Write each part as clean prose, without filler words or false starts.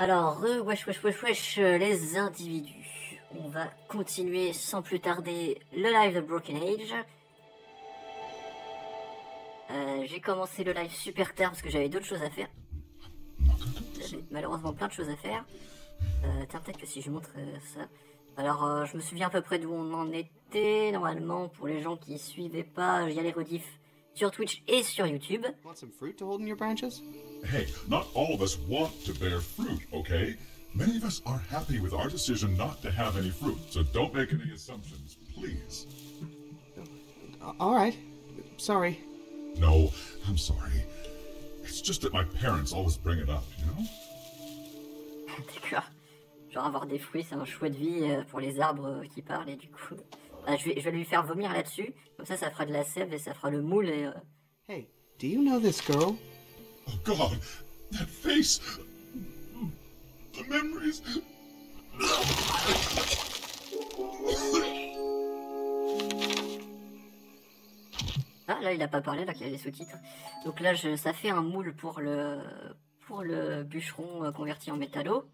Alors, wesh, les individus. On va continuer sans plus tarder le live de Broken Age. J'ai commencé le live super tard parce que j'avais d'autres choses à faire. J'avais malheureusement plein de choses à faire. Tiens, peut-être que si je montre ça. Alors, je me souviens à peu près d'où on en était. Normalement, pour les gens qui suivaient pas, il y a les rediffs sur Twitch et sur YouTube. Want some fruit to hold in your branches? Hey, not all of us want to bear fruit, okay? Many of us are happy with our decision not to have any fruit, so don't make any assumptions, please. All right. Sorry. No, I'm sorry. It's just that my parents always bring it up, you know? D'accord. Genre avoir des fruits, c'est un choix de vie pour les arbres qui parlent et du coup... je vais lui faire vomir là-dessus, comme ça fera de la sève et ça fera le moule et... Hey, do you know this girl? Oh God, that face! The memories! Ah là il a pas parlé, là qu'il y a les sous-titres. Donc là ça fait un moule pour le bûcheron converti en métallo.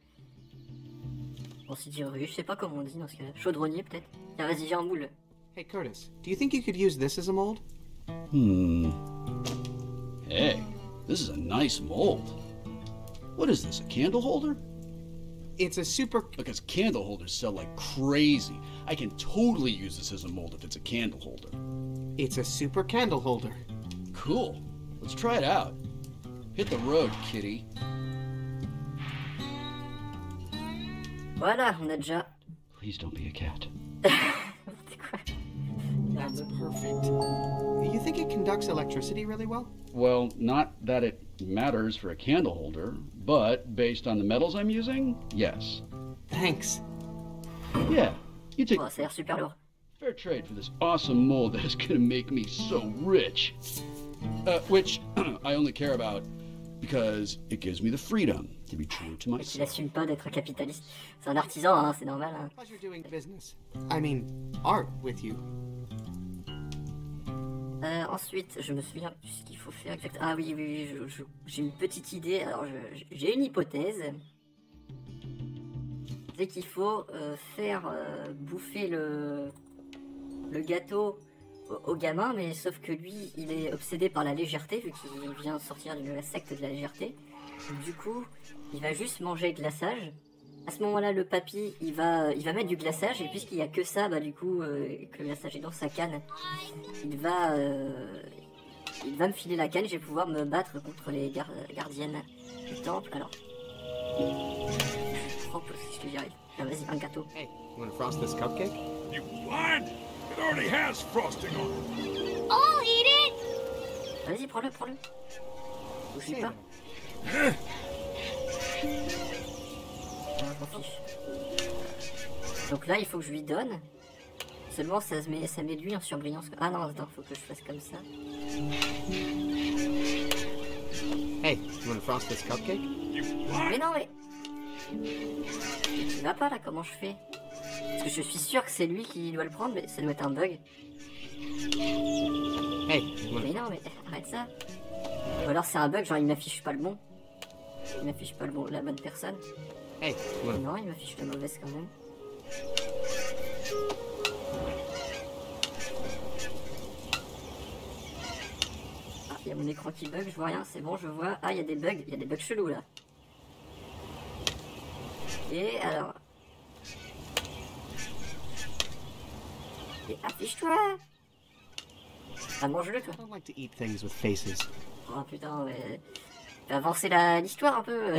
Bon si dire je sais pas comment on dit dans ce cas-là. Chaudronnier peut-être. Tiens vas-y j'ai un moule. Hey, Curtis, do you think you could use this as a mold? Hey, this is a nice mold. What is this, a candle holder? It's a super... Because candle holders sell like crazy. I can totally use this as a mold if it's a candle holder. It's a super candle holder. Cool. Let's try it out. Hit the road, kitty. Voilà, on a déjà... Please don't be a cat. C'est quoi? That's perfect. You think it conducts electricity really well? Well, not that it matters for a candle holder, but based on the metals I'm using, yes. Thanks. Yeah, you take Oh, ça a l'air super lourd. fair trade for this awesome mold that is gonna make me so rich. Which I only care about because it gives me the freedom to be true to Il myself. assume pas d'être capitaliste. C'est un artisan, hein, c'est normal. Hein. Pleasure doing business. I mean, art with you. Ensuite, je me souviens plus ce qu'il faut faire exactement. Ah oui, j'ai une petite idée. Alors, j'ai une hypothèse. C'est qu'il faut faire bouffer le gâteau au gamin, mais sauf que lui, il est obsédé par la légèreté, vu qu'il vient sortir de la secte de la légèreté. Du coup, il va juste manger glaçage. À ce moment-là, le papy, il va mettre du glaçage, et puisqu'il n'y a que ça, bah du coup, que le glaçage est dans sa canne, il va me filer la canne, et je vais pouvoir me battre contre les gardiennes du temple. Alors, je prends si j'y arrive. Ah, vas-y, un gâteau. Hey, you want to frost this cupcake? You blind? It already has frosting on it. I'll eat it! Vas-y, prends-le. Bouge pas. Ah, je m'en fiche. Donc là, il faut que je lui donne. Seulement, ça met lui en surbrillance. Ah non, attends, faut que je fasse comme ça. Hey, you want to frost this cupcake? Mais non, mais... Il va pas là, comment je fais? Parce que je suis sûr que c'est lui qui doit le prendre, mais ça doit être un bug. Hey, you want Mais non, mais arrête ça. Ou alors c'est un bug, genre il m'affiche pas le bon. Il m'affiche pas la bonne personne. Hey, you want Non, il m'affiche la mauvaise quand même. Ah, il y a mon écran qui bug, je vois rien, c'est bon, je vois. Ah, il y a des bugs chelous là. Et alors... Et affiche-toi! Ah, mange-le toi! I don't like to eat things with faces. Oh putain, mais... Fais avancer l'histoire un peu!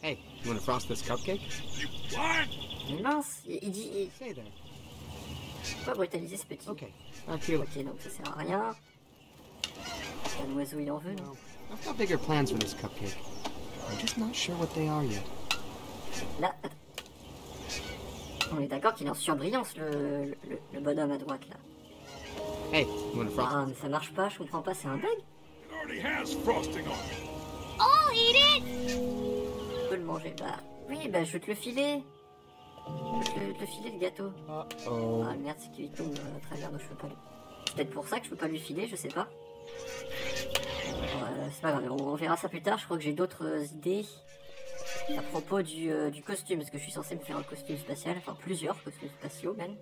Hey, you want to frost this cupcake? You blind? Mais mince, il dit... Say there. Pourquoi brutaliser ce petit? Okay, I feel it. Ok, donc ça sert à rien. Un oiseau, il en veut, non? Well, I've got bigger plans for this cupcake. I'm just not sure what they are yet. Là, attends. On est d'accord qu'il est en surbrillance, le bonhomme à droite, là. Hey, you want to frost? Ah, mais ça marche pas, je comprends pas, c'est un bug? It already has frosting on it. I'll eat it! Je peux le manger, bah... Oui, bah je vais te le filer. Je vais te le filer, le gâteau. Uh-oh. Ah merde, c'est qu'il tombe à travers, donc je peux pas lui... C'est peut-être pour ça que je peux pas lui filer, je sais pas. Bon, c'est pas grave, on verra ça plus tard, je crois que j'ai d'autres idées. à propos du costume, parce que je suis censé me faire un costume spatial, enfin plusieurs costumes spatiaux même.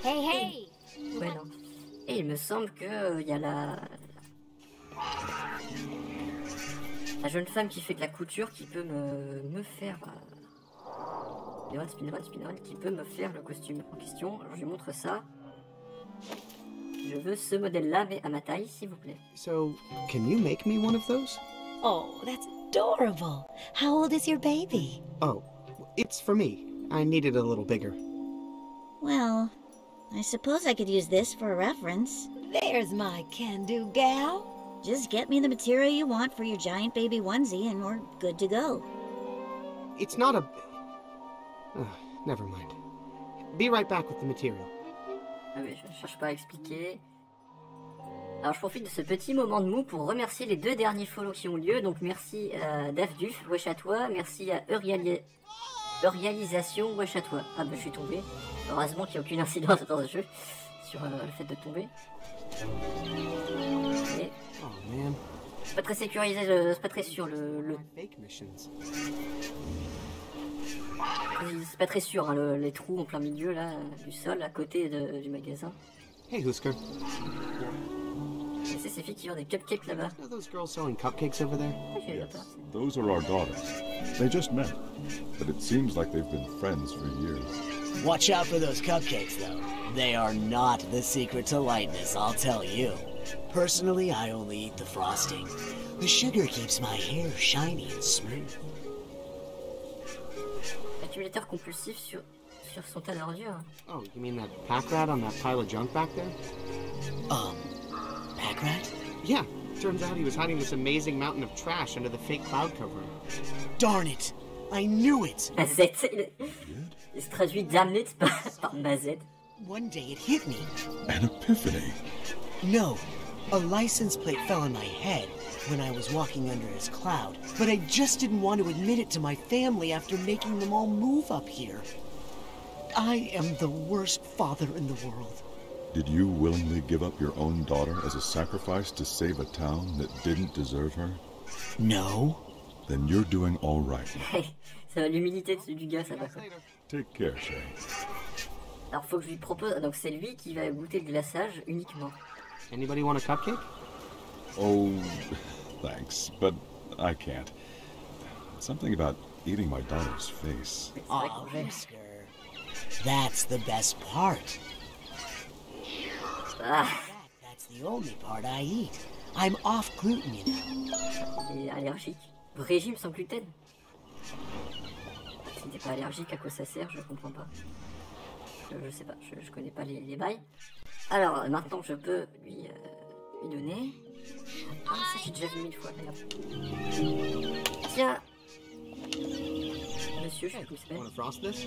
Hey, hey! Ouais, non. Et il me semble que il y a la jeune femme qui fait de la couture qui peut me faire... Spinrun, qui peut me faire le costume en question. Je lui montre ça. Je veux ce modèle-là, mais à ma taille, s'il vous plaît. So, can you make me one of those? Oh, that's adorable. How old is your baby? Oh, it's for me. I need it a little bigger. Well, I suppose I could use this for a reference. There's my can-do gal. Just get me the material you want for your giant baby onesie and we're good to go. It's not a... never mind. Be right back with the material. Ah oui, je ne cherche pas à expliquer. Alors je profite de ce petit moment de mou pour remercier les 2 derniers follow qui ont lieu. Donc merci à Dafduf, wesh à toi. Merci à Eurialisation, wesh à toi. Ah bah je suis tombé. Heureusement qu'il n'y a aucune incidence dans ce jeu sur le fait de tomber. Et... Oh man. C'est pas très sécurisé, c'est pas très sûr le... Fake missions. C'est pas très sûr, hein, les trous en plein milieu là, du sol, à côté du magasin. Hey, Husker. Et c'est ces filles qui ont des cupcakes là-bas. Are those girls selling cupcakes over there? Ah, je l'ai pas. Those are our daughters. They just met, but it seems like they've been friends for years. Watch out for those cupcakes, though. They are not the secret to lightness, I'll tell you. Personally, I only eat the frosting. The sugar keeps my hair shiny and smooth. Accumulateur compulsif sur son tas d'ordures. Oh, you mean that pack rat on that pile of junk back there? Pack rat? Yeah. Turns out he was hiding this amazing mountain of trash under the fake cloud covering. Darn it! I knew it! Mazette. Il se traduit damn it par Mazette. One day it hit me. An epiphany. No, a license plate fell on my head when I was walking under his cloud, but I just didn't want to admit it to my family after making them all move up here. I am the worst father in the world. Did you willingly give up your own daughter as a sacrifice to save a town that didn't deserve her? No. Then you're doing all right. Ça va, l'humilité du gars, ça va quoi. Take care, Shay. Alors faut que je lui propose, donc c'est lui qui va goûter le glaçage uniquement. Anybody want a cupcake? Oh, thanks, but I can't. Something about eating my daughter's face. Aw, Husker. That's the best part. Ah, That's the only part I eat. I'm off gluten, you know. il est allergique. Régime sans gluten. Si t'es pas allergique, à quoi ça sert? Je comprends pas. Je sais pas, je connais pas les bails. Alors, maintenant je peux lui donner. Ah, ça j'ai déjà vu 1000 fois d'ailleurs. Tiens. Monsieur, je sais plus comment il Want s'appelle. to frost this?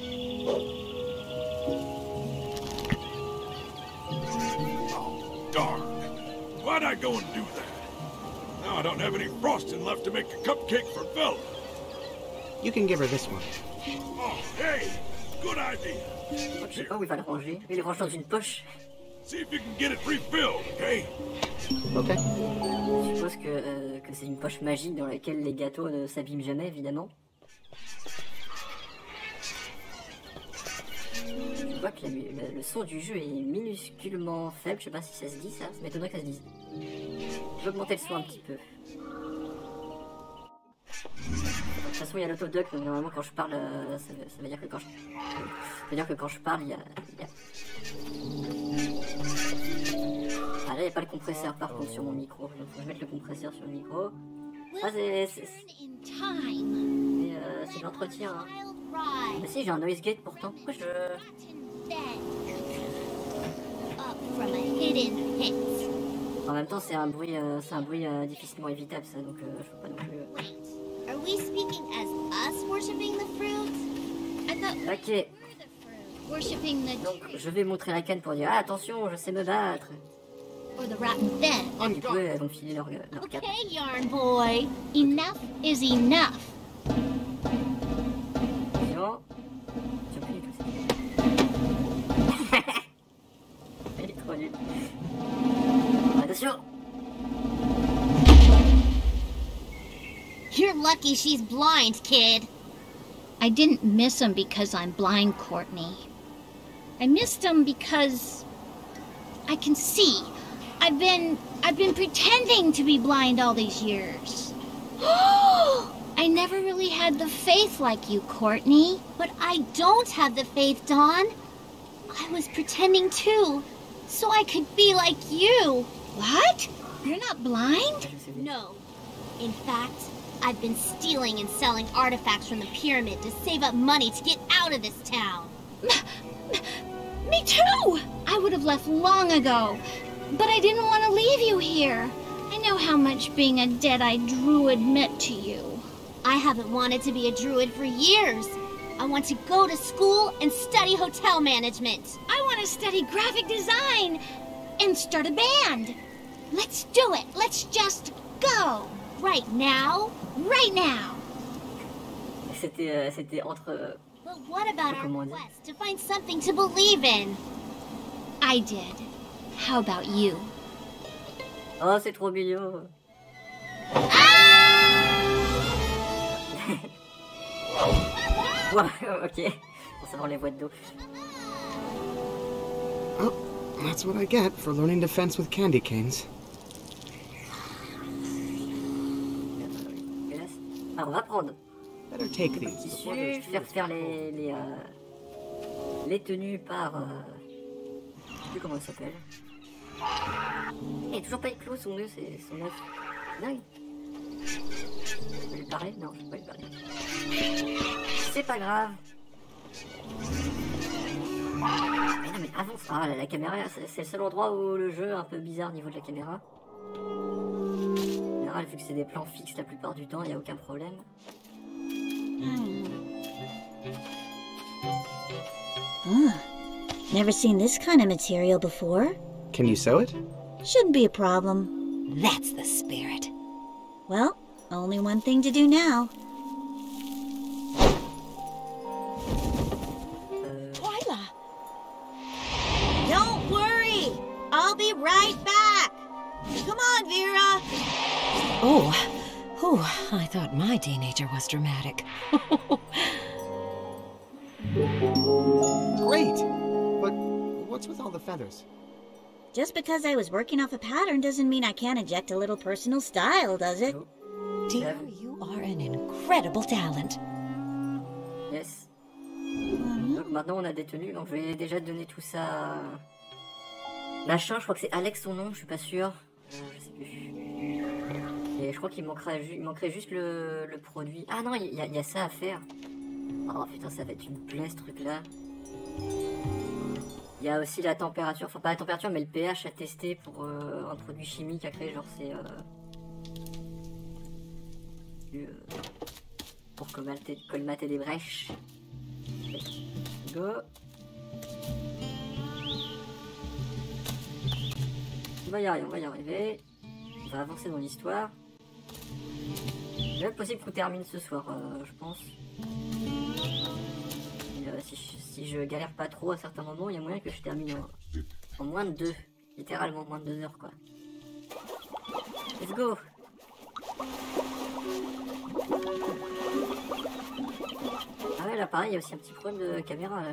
Oh, darn. Why'd I go and do that? Now I don't have any frosting left to make a cupcake for Bella. You can give her this one. Oh, hey, good idea. Je sais pas où il va le ranger. Il le range dans une poche. See if you can get it refilled, okay? Okay. Je suppose que c'est une poche magique dans laquelle les gâteaux ne s'abîment jamais, évidemment. Je vois que le son du jeu est minusculement faible. Je sais pas si ça se dit ça. Ça m'étonnerait que ça se dise. Je vais augmenter le son un petit peu. De toute façon, il y a l'autodoc, donc normalement quand je parle, ça veut dire que quand je parle, il y a... Ah là, il n'y a pas le compresseur par contre sur mon micro. Donc faut que je mette le compresseur sur le micro. Ah, c'est de l'entretien. Hein. Mais si, j'ai un noise gate pourtant. Pourquoi je... En même temps, c'est un bruit difficilement évitable, ça, donc je peux pas non plus... Are we speaking as us worshipping the fruit? I thought we Ok, were the fruit. Worshipping the donc je vais montrer la canne pour dire ah, attention, je sais me battre. or the rotten then. Du coup, elles vont filer leur cap. Okay, Yarn Boy. Enough is enough. Attention. J'ai oublié tout ça. Elle est trop nulle. Attention. You're lucky she's blind, kid. I didn't miss him because I'm blind, Courtney. I missed him because I can see. I've been pretending to be blind all these years. I never really had the faith like you, Courtney. But I don't have the faith, Dawn. I was pretending too, so I could be like you. What? You're not blind? No. In fact, I've been stealing and selling artifacts from the pyramid to save up money to get out of this town. Me too! I would have left long ago, but I didn't want to leave you here. I know how much being a dead-eyed druid meant to you. I haven't wanted to be a druid for years. I want to go to school and study hotel management. I want to study graphic design and start a band. Let's do it. Let's just go. Right now? Right now. C'était entre... But what about our quest to find something to believe in? I did. How about you? Oh, c'est trop mignon. Ok. Pour savoir les voies de dos. Oh, that's what I get for learning defense with candy canes. Alors, on va prendre Better take le these. tissu, faire les tenues par... je sais plus comment ça s'appelle. Et toujours pas éclos son nœud, c'est son œuf. Dingue. Je peux lui parler? Non, je peux pas lui parler. C'est pas grave. Mais non mais avance. Ah, la caméra, c'est le seul endroit où le jeu est un peu bizarre au niveau de la caméra. En général, vu que c'est des plans fixes la plupart du temps, il n'y a aucun problème. Never seen this kind of material before. Can you sew it? Shouldn't be a problem. That's the spirit. Well, only one thing to do now. Twyla! Don't worry! I'll be right back! Come on, Vera! Oh, I thought my teenager was dramatic. Great! But what's with all the feathers? Just because I was working off a pattern doesn't mean I can't inject a little personal style, does it? Dear, you are an incredible talent. Yes. Donc maintenant on a des tenues, donc je vais déjà donner tout ça à... Machin, je crois que c'est Alex son nom, je suis pas sûr. Je sais plus. Et je crois qu'il manquerait juste le produit. Ah non, il y a ça à faire. Oh putain, ça va être une plaie ce truc là. Il y a aussi la température, enfin pas la température mais le pH à tester pour un produit chimique à créer, genre c'est... pour colmater des brèches. Go. On va y arriver. On va avancer dans l'histoire. C'est même possible qu'on termine ce soir, je pense. Et, si je galère pas trop à certains moments, il y a moyen que je termine en moins de 2. Littéralement moins de 2 heures, quoi. Let's go! Ah ouais, là pareil, il y a aussi un petit problème de caméra, là.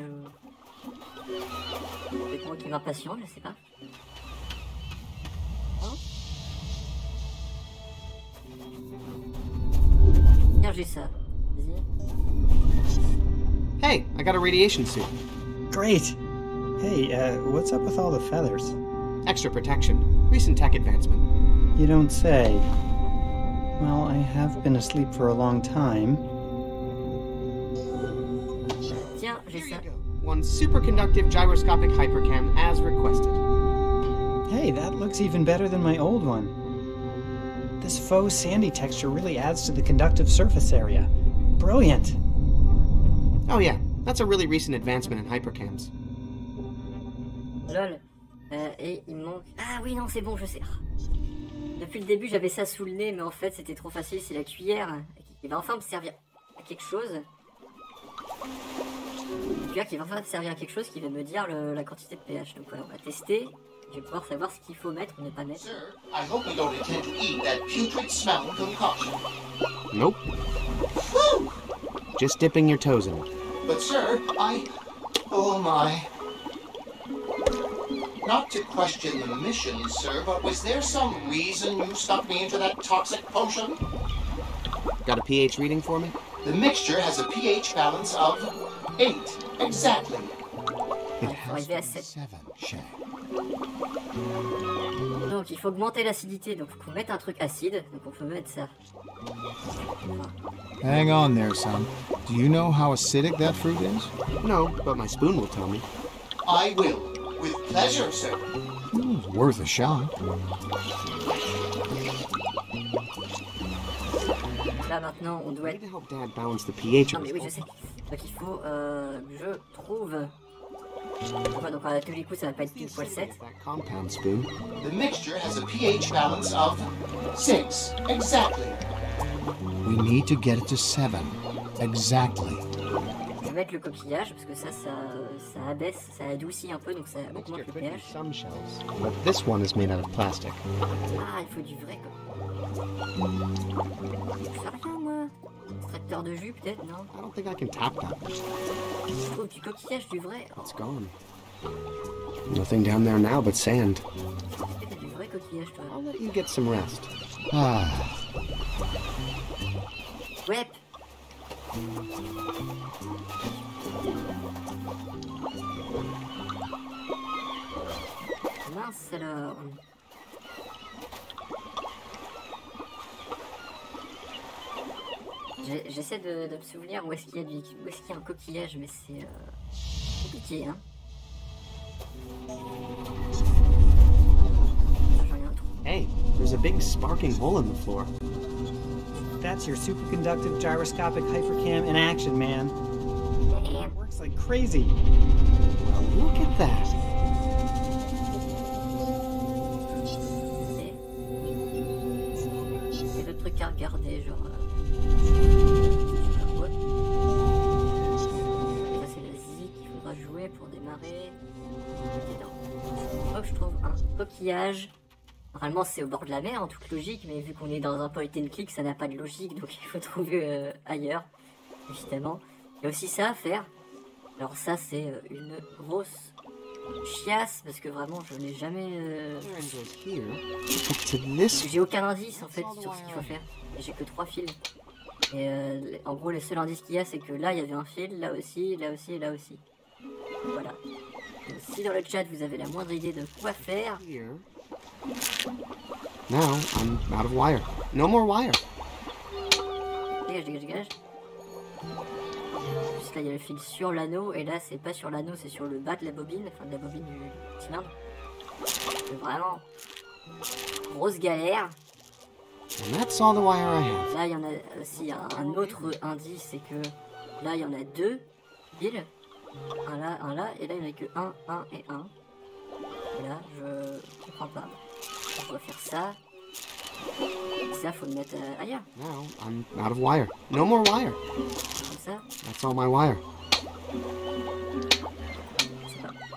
Peut-être moi qui m'impatiente, je sais pas. Tiens, j'ai ça. Vas-y. Hey, I got a radiation suit. Great. Hey, what's up with all the feathers? Extra protection. Recent tech advancement. You don't say. Well, I have been asleep for a long time. Tiens, j'ai ça. One superconductive gyroscopic hypercam as requested. Hey, that looks even better than my old one. This faux sandy texture really adds to the conductive surface area. Brilliant. Oh yeah, that's a really recent advancement in hypercams. Lol. Et il manque... Ah oui, non, c'est bon, je sais. Depuis le début, j'avais ça sous le nez, mais en fait, c'était trop facile. C'est la cuillère qui va enfin me servir à quelque chose. Une cuillère qui va enfin me servir à quelque chose qui va me dire la quantité de pH. Donc voilà, on va tester. Je vais pouvoir savoir ce qu'il faut mettre ou ne pas mettre. Sir, I hope you don't intend to eat that putrid smelling concoction. Nope. Whew! Just dipping your toes in it. But sir, oh my. Not to question the mission, sir, but was there some reason you stuck me into that toxic potion? Got a pH reading for me? The mixture has a pH balance of 8, exactly. It Il faut arriver à 7. 7, Shay. Donc il faut augmenter l'acidité, donc il faut mettre un truc acide, donc on peut mettre ça. Hang on there, son. Do you know how acidic that fruit is? No, but my spoon will tell me. I will. With pleasure, sir. Worth a shot. Là maintenant on doit I être... need to help Dad balance the pH Non of mais his oui je sais. Donc il faut, je trouve... Ouais, donc à tous les coups ça va pas être pile poil 7. that compound spoon. The mixture has a pH balance of 6, exactly. We need to get it to 7. Exactly. Je vais mettre le coquillage parce que ça abaisse, ça adoucit un peu donc ça augmente le pH. Some shells, but this one is made out of plastic. Ah il faut du vrai coquillage. Je sais rien moi. Extracteur de jus peut-être, non? I don't think I can tap that. Je trouve du coquillage, du vrai. Oh, It's gone. Nothing down there now but sand. t'as du vrai coquillage toi. I'll let you get some rest. Ah. Ouais. Mince alors. J'essaie de me souvenir où est-ce qu'il y a un coquillage, mais c'est compliqué, hein. J'en ai un trou. Hey, there's a big sparking hole in the floor. That's your superconductive gyroscopic hypercam in action, man. It works like crazy. Well, look at that. Il y a d'autres trucs à regarder, genre... Ça c'est la zik qu'il faudra jouer pour démarrer. Hop, je trouve un coquillage. Normalement c'est au bord de la mer en toute logique, mais vu qu'on est dans un point and click, ça n'a pas de logique, donc il faut trouver ailleurs, évidemment. Il y a aussi ça à faire. Alors ça c'est une grosse chiasse, parce que vraiment je n'ai jamais... J'ai aucun indice en fait sur ce qu'il faut faire. J'ai que 3 fils. Et en gros, le seul indice qu'il y a, c'est que là, il y avait un fil, là aussi, là aussi, et là aussi. Voilà. Donc, si dans le chat, vous avez la moindre idée de quoi faire... Now, I'm out of wire. No more wire. Dégage, dégage, dégage. Juste là, il y a le fil sur l'anneau, et là, c'est pas sur l'anneau, c'est sur le bas de la bobine, enfin de la bobine du cylindre. C'est vraiment... grosse galère. And that's all the wire I have. Là, il y en a aussi un autre indice, c'est que là, il y en a 2 fils. Un là, et là, il n'y en a que 1 et 1. Voilà, je comprends pas. On va faire ça. Et ça, faut le mettre ailleurs. Now, I'm out of wire. No more wire. Comme ça. That's all my wire.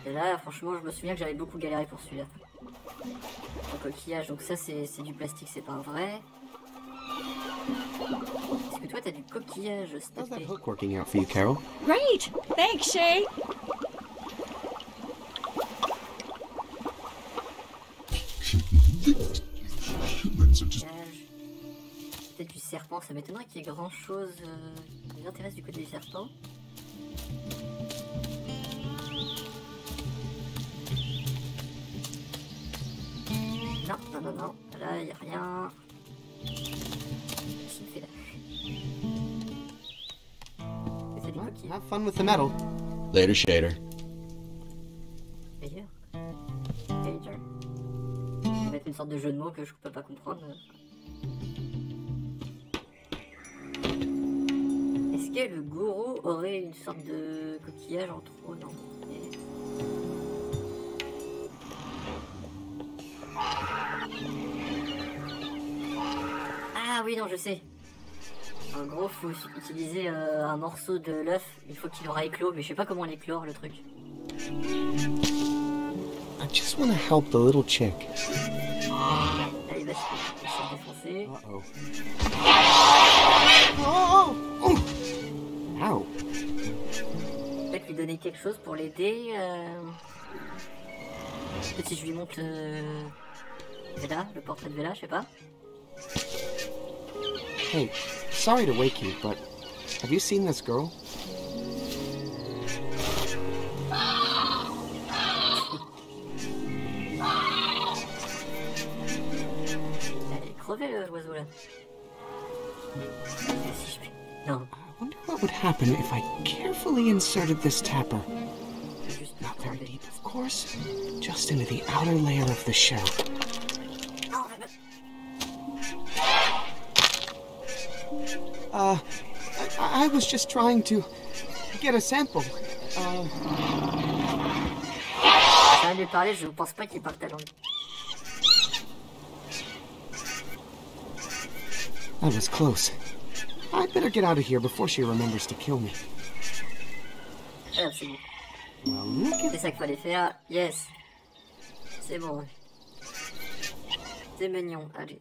Et là, franchement, je me souviens que j'avais beaucoup galéré pour celui-là. Le coquillage, donc ça, c'est du plastique, c'est pas un vrai. Est-ce que toi, t'as du coquillage, s'il te plaît? Hook working out for you, Carol. Great! Thanks, Shay! Peut-être du serpent, ça m'étonnerait qu'il y ait grand chose qui nous intéresse du côté du serpent. Non, là il n'y a rien. Qu'est-ce qu'il fait là? C'est des coquilles. Have fun with the metal. Later, Shader. D'ailleurs. Shader. Ça va être une sorte de jeu de mots que je peux pas comprendre. Est-ce que le gourou aurait une sorte de coquillage en trop? Non. Ah oui, non, je sais. En gros, faut utiliser un morceau de l'œuf une fois qu'il aura éclos, mais je sais pas comment l'éclore le truc. I just want to help the little chick. Là, il va se défoncer. Uh-oh. Oh! Ow. Peut-être lui donner quelque chose pour l'aider. Peut-être si je lui montre Vela, le portrait de Vela, je sais pas. Hey, sorry to wake you, but have you seen this girl? Allez, crevez l'oiseau là. Si je peux... Non. I wonder what would happen if I carefully inserted this tapper. Not very deep, of course. Just into the outer layer of the shell. I was just trying to get a sample. Ça va lui parler, je pense pas qu'il parle ta langue. That was close. I'd better get out of here before she remembers to kill me. Ah, c'est bon. Well, look at... C'est ça qu'il fallait faire. Yes. C'est bon. C'est mignon. Allez.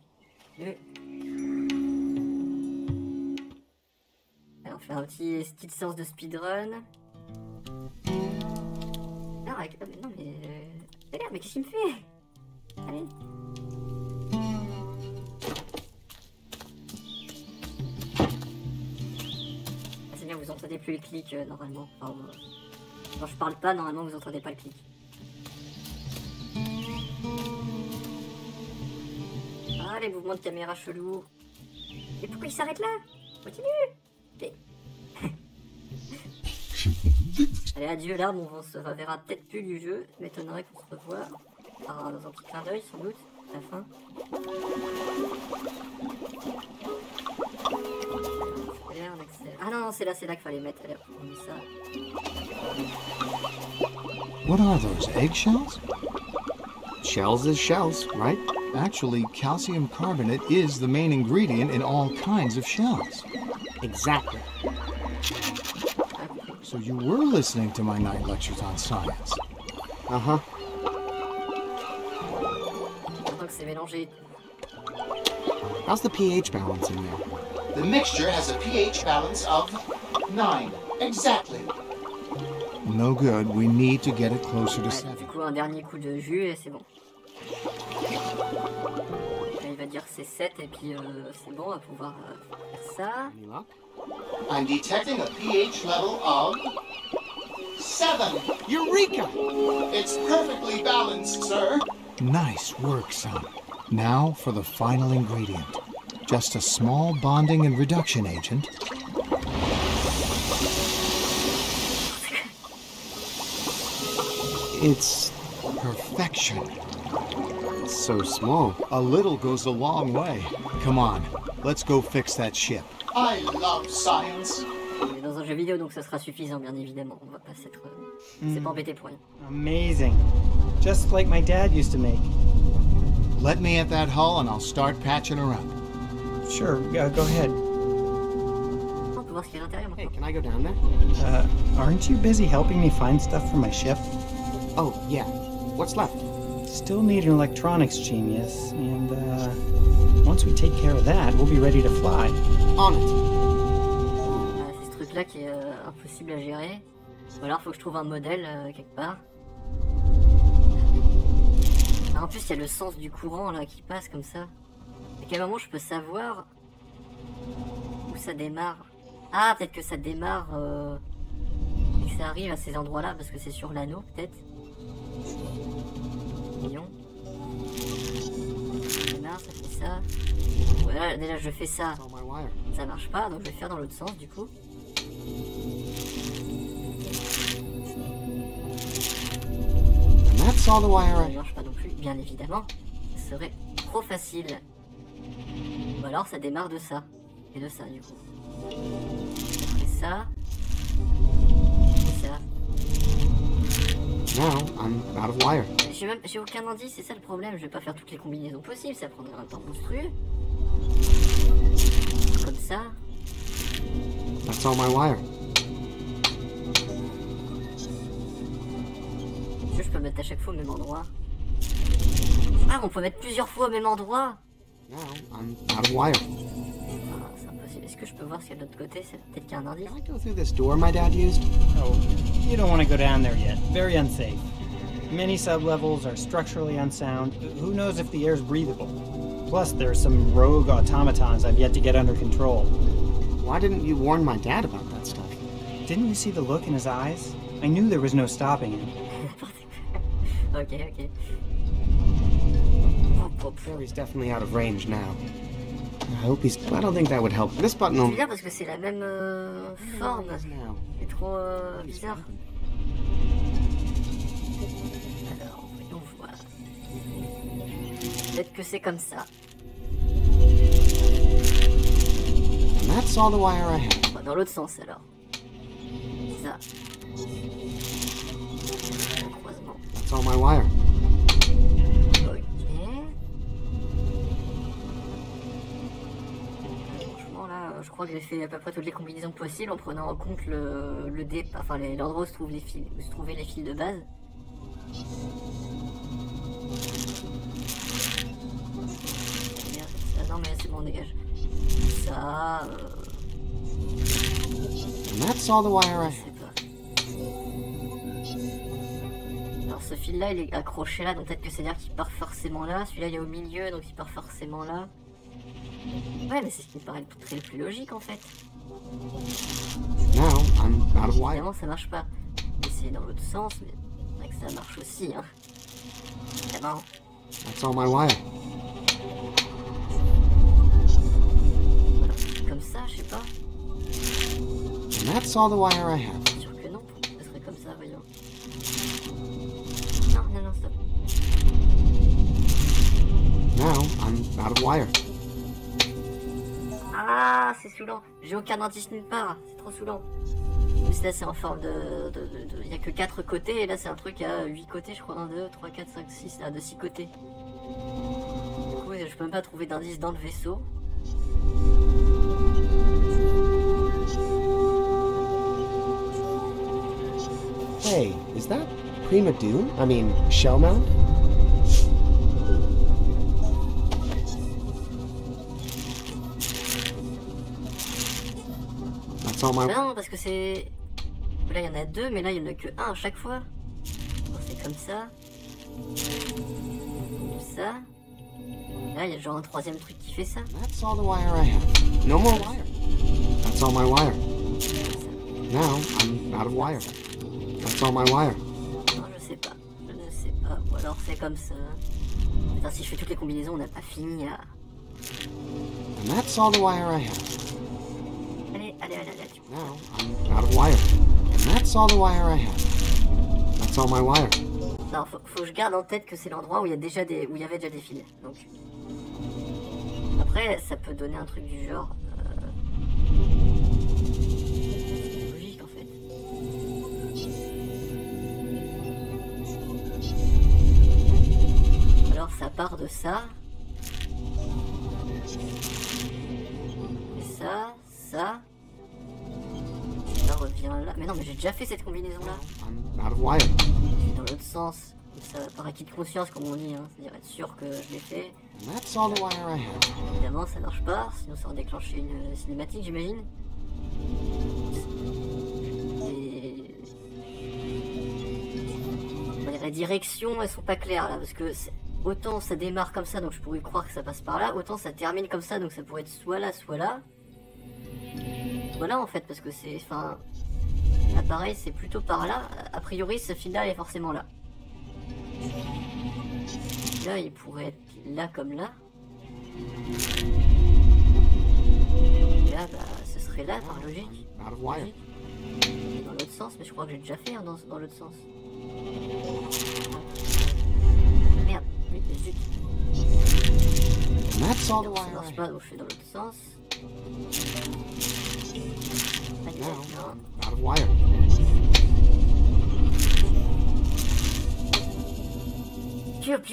Alors, on fait une petite séance de speedrun. Non, mais non, mais... Regarde, mais qu'est-ce qu'il me fait? Allez. C'est bien, vous entendez plus les clics, normalement. Enfin, quand je parle pas, normalement, vous entendez pas le clic. Ah, les mouvements de caméra chelous. Et pourquoi il s'arrête là? Continue. Mais... Allez, adieu là, on se reverra peut-être plus du jeu. Ça m'étonnerait qu'on se revoie. Dans un petit clin d'œil, sans doute, à la fin. Ah non, c'est là qu'il fallait mettre. Allez, on met ça. What are those, eggshells? Shells is shells, right? Actually, calcium carbonate is the main ingredient in all kinds of shells. Exactly. So you were listening to my night lectures on science. Uh-huh. Donc c'est mélangé. How's the pH balance in there? The mixture has a pH balance of 9. Exactly. No good. We need to get it closer to 7. Du coup, un dernier coup de jus et c'est bon. Là, il va dire c'est 7 et puis c'est bon, on va pouvoir faire ça. I'm detecting a pH level of 7. Eureka! It's perfectly balanced, sir. Nice work, son. Now for the final ingredient. Just a small bonding and reduction agent. It's perfection. It's so small. A little goes a long way. Come on, let's go fix that ship. I love science. On est dans un jeu vidéo, donc ça sera suffisant, bien évidemment. On va pas s'être... C'est pas embêté pour rien. Amazing. Just like my dad used to make. Let me at that hull and I'll start patching her up. Sure, go ahead. On peut voir ce qu'il y a à l'intérieur maintenant. Hey, can I go down there? Aren't you busy helping me find stuff for my ship? Oh, yeah. What's left? Still need an electronics genius, and once we take care of that, we'll be ready to fly. On it. C'est ce truc-là qui est impossible à gérer. Ou alors faut que je trouve un modèle quelque part. Ah, en plus il y a le sens du courant là qui passe comme ça. À quel moment je peux savoir où ça démarre? Ah, peut-être que ça démarre et que ça arrive à ces endroits-là parce que c'est sur l'anneau peut-être. Mignon. Ça démarre, ça fait ça. Voilà, déjà je fais ça. Ça marche pas, donc je vais faire dans l'autre sens du coup. That's all the wire. Ça ne marche pas non plus, bien évidemment. Ce serait trop facile. Ou alors ça démarre de ça. Et de ça du coup. Et ça. Et ça. Now I'm out of wire. J'ai aucun indice, c'est ça le problème. Je vais pas faire toutes les combinaisons possibles, ça prendrait un temps monstrueux. Comme ça. That's all my wire. Est-ce que je peux mettre à chaque fois au même endroit? Ah, on peut mettre plusieurs fois au même endroit. Now I'm out of wire. Ah, c'est impossible. Est-ce que je peux voir ce qu'il y a de l'autre côté? C'est peut-être qu'il y a un indice. Can I go through this door my dad used? Oh, you don't want to go down there yet. Very unsafe. Many sublevels are structurally unsound. Who knows if the air's breathable? Plus, there's some rogue automatons I've yet to get under control. Why didn't you warn my dad about that stuff? Didn't you see the look in his eyes? I knew there was no stopping him. Ok. He's definitely out of range now. I hope he's... I don't think that would help. This button will... C'est bizarre parce que c'est la même forme. C'est trop bizarre. Alors, voyons voir. Peut-être que c'est comme ça. And that's all the wire I have. Dans l'autre sens alors. Ça. Croisement. That's all my wire. Ok. Franchement là, je crois que j'ai fait à peu près toutes les combinaisons possibles en prenant en compte le départ, enfin l'endroit où se trouvent les fils, où se trouvaient les fils de base. Merde, ça, non mais c'est bon, dégage. Ça. And that's all the wire I have. Alors ce fil là il est accroché là, donc peut-être que c'est à dire qu'il part forcément là. Celui-là il est au milieu, donc il part forcément là. Ouais, mais c'est ce qui me paraît le plus logique en fait. Now I'm out of wire. Évidemment ça marche pas. Essayer dans l'autre sens, mais c'est vrai que ça marche aussi hein. C'est marrant. That's all my wire. Voilà, comme ça, je sais pas. And that's all the wire I have. C'est sûr que non, ce serait comme ça, voyons. Non, stop. Now I'm out of wire. Ah, c'est saoulant. J'ai aucun indice nulle part. C'est trop saoulant. Mais là, c'est en forme de... Il n'y a que 4 côtés. Et là, c'est un truc à 8 côtés, je crois. 1, 2, 3, 4, 5, 6. Ah, de 6 côtés. Du coup, je peux même pas trouver d'indice dans le vaisseau. Hey, is that Prima Doom? I mean, Shellmount? That's all my... Non, parce que c'est... Là, il y en a 2, mais là, il n'y en a que 1 à chaque fois. C'est comme ça. Comme ça. Là, il y a genre un troisième truc qui fait ça. That's all the wire I have. No more wire. That's all my wire. Now I'm out of wire. That's all my wire. Non, je sais pas. Je ne sais pas. Ou alors c'est comme ça. Putain, si je fais toutes les combinaisons, on n'a pas fini à... And that's all the wire I have. Allez. Now I'm out of wire. And that's all the wire I have. That's all my wire. Non, faut que je garde en tête que c'est l'endroit où il y a déjà des... où il y avait déjà des fils. Donc... Après, ça peut donner un truc du genre... C'est logique en fait. Alors ça part de ça. Et ça. Ça revient là. Mais non, mais j'ai déjà fait cette combinaison là. I'm out of wire. Dans l'autre sens. Ça par acquis de conscience comme on dit, hein. C'est-à-dire être sûr que je l'ai fait. And that's all the wire I have. Évidemment ça marche pas, sinon ça va déclencher une cinématique j'imagine. Et... les directions elles sont pas claires là, parce que autant ça démarre comme ça donc je pourrais croire que ça passe par là, autant ça termine comme ça donc ça pourrait être soit là soit là. Voilà en fait parce que c'est... Enfin... Là pareil c'est plutôt par là, a priori ce fil là est forcément là. Là il pourrait être là comme là. Et là bah ce serait là par logique. Dans l'autre sens, mais je crois que j'ai déjà fait hein, dans l'autre sens. Merde, oui, zut. And that's all the Ça wire I marche have. pas donc je fais dans l'autre sens. Now, out of wire.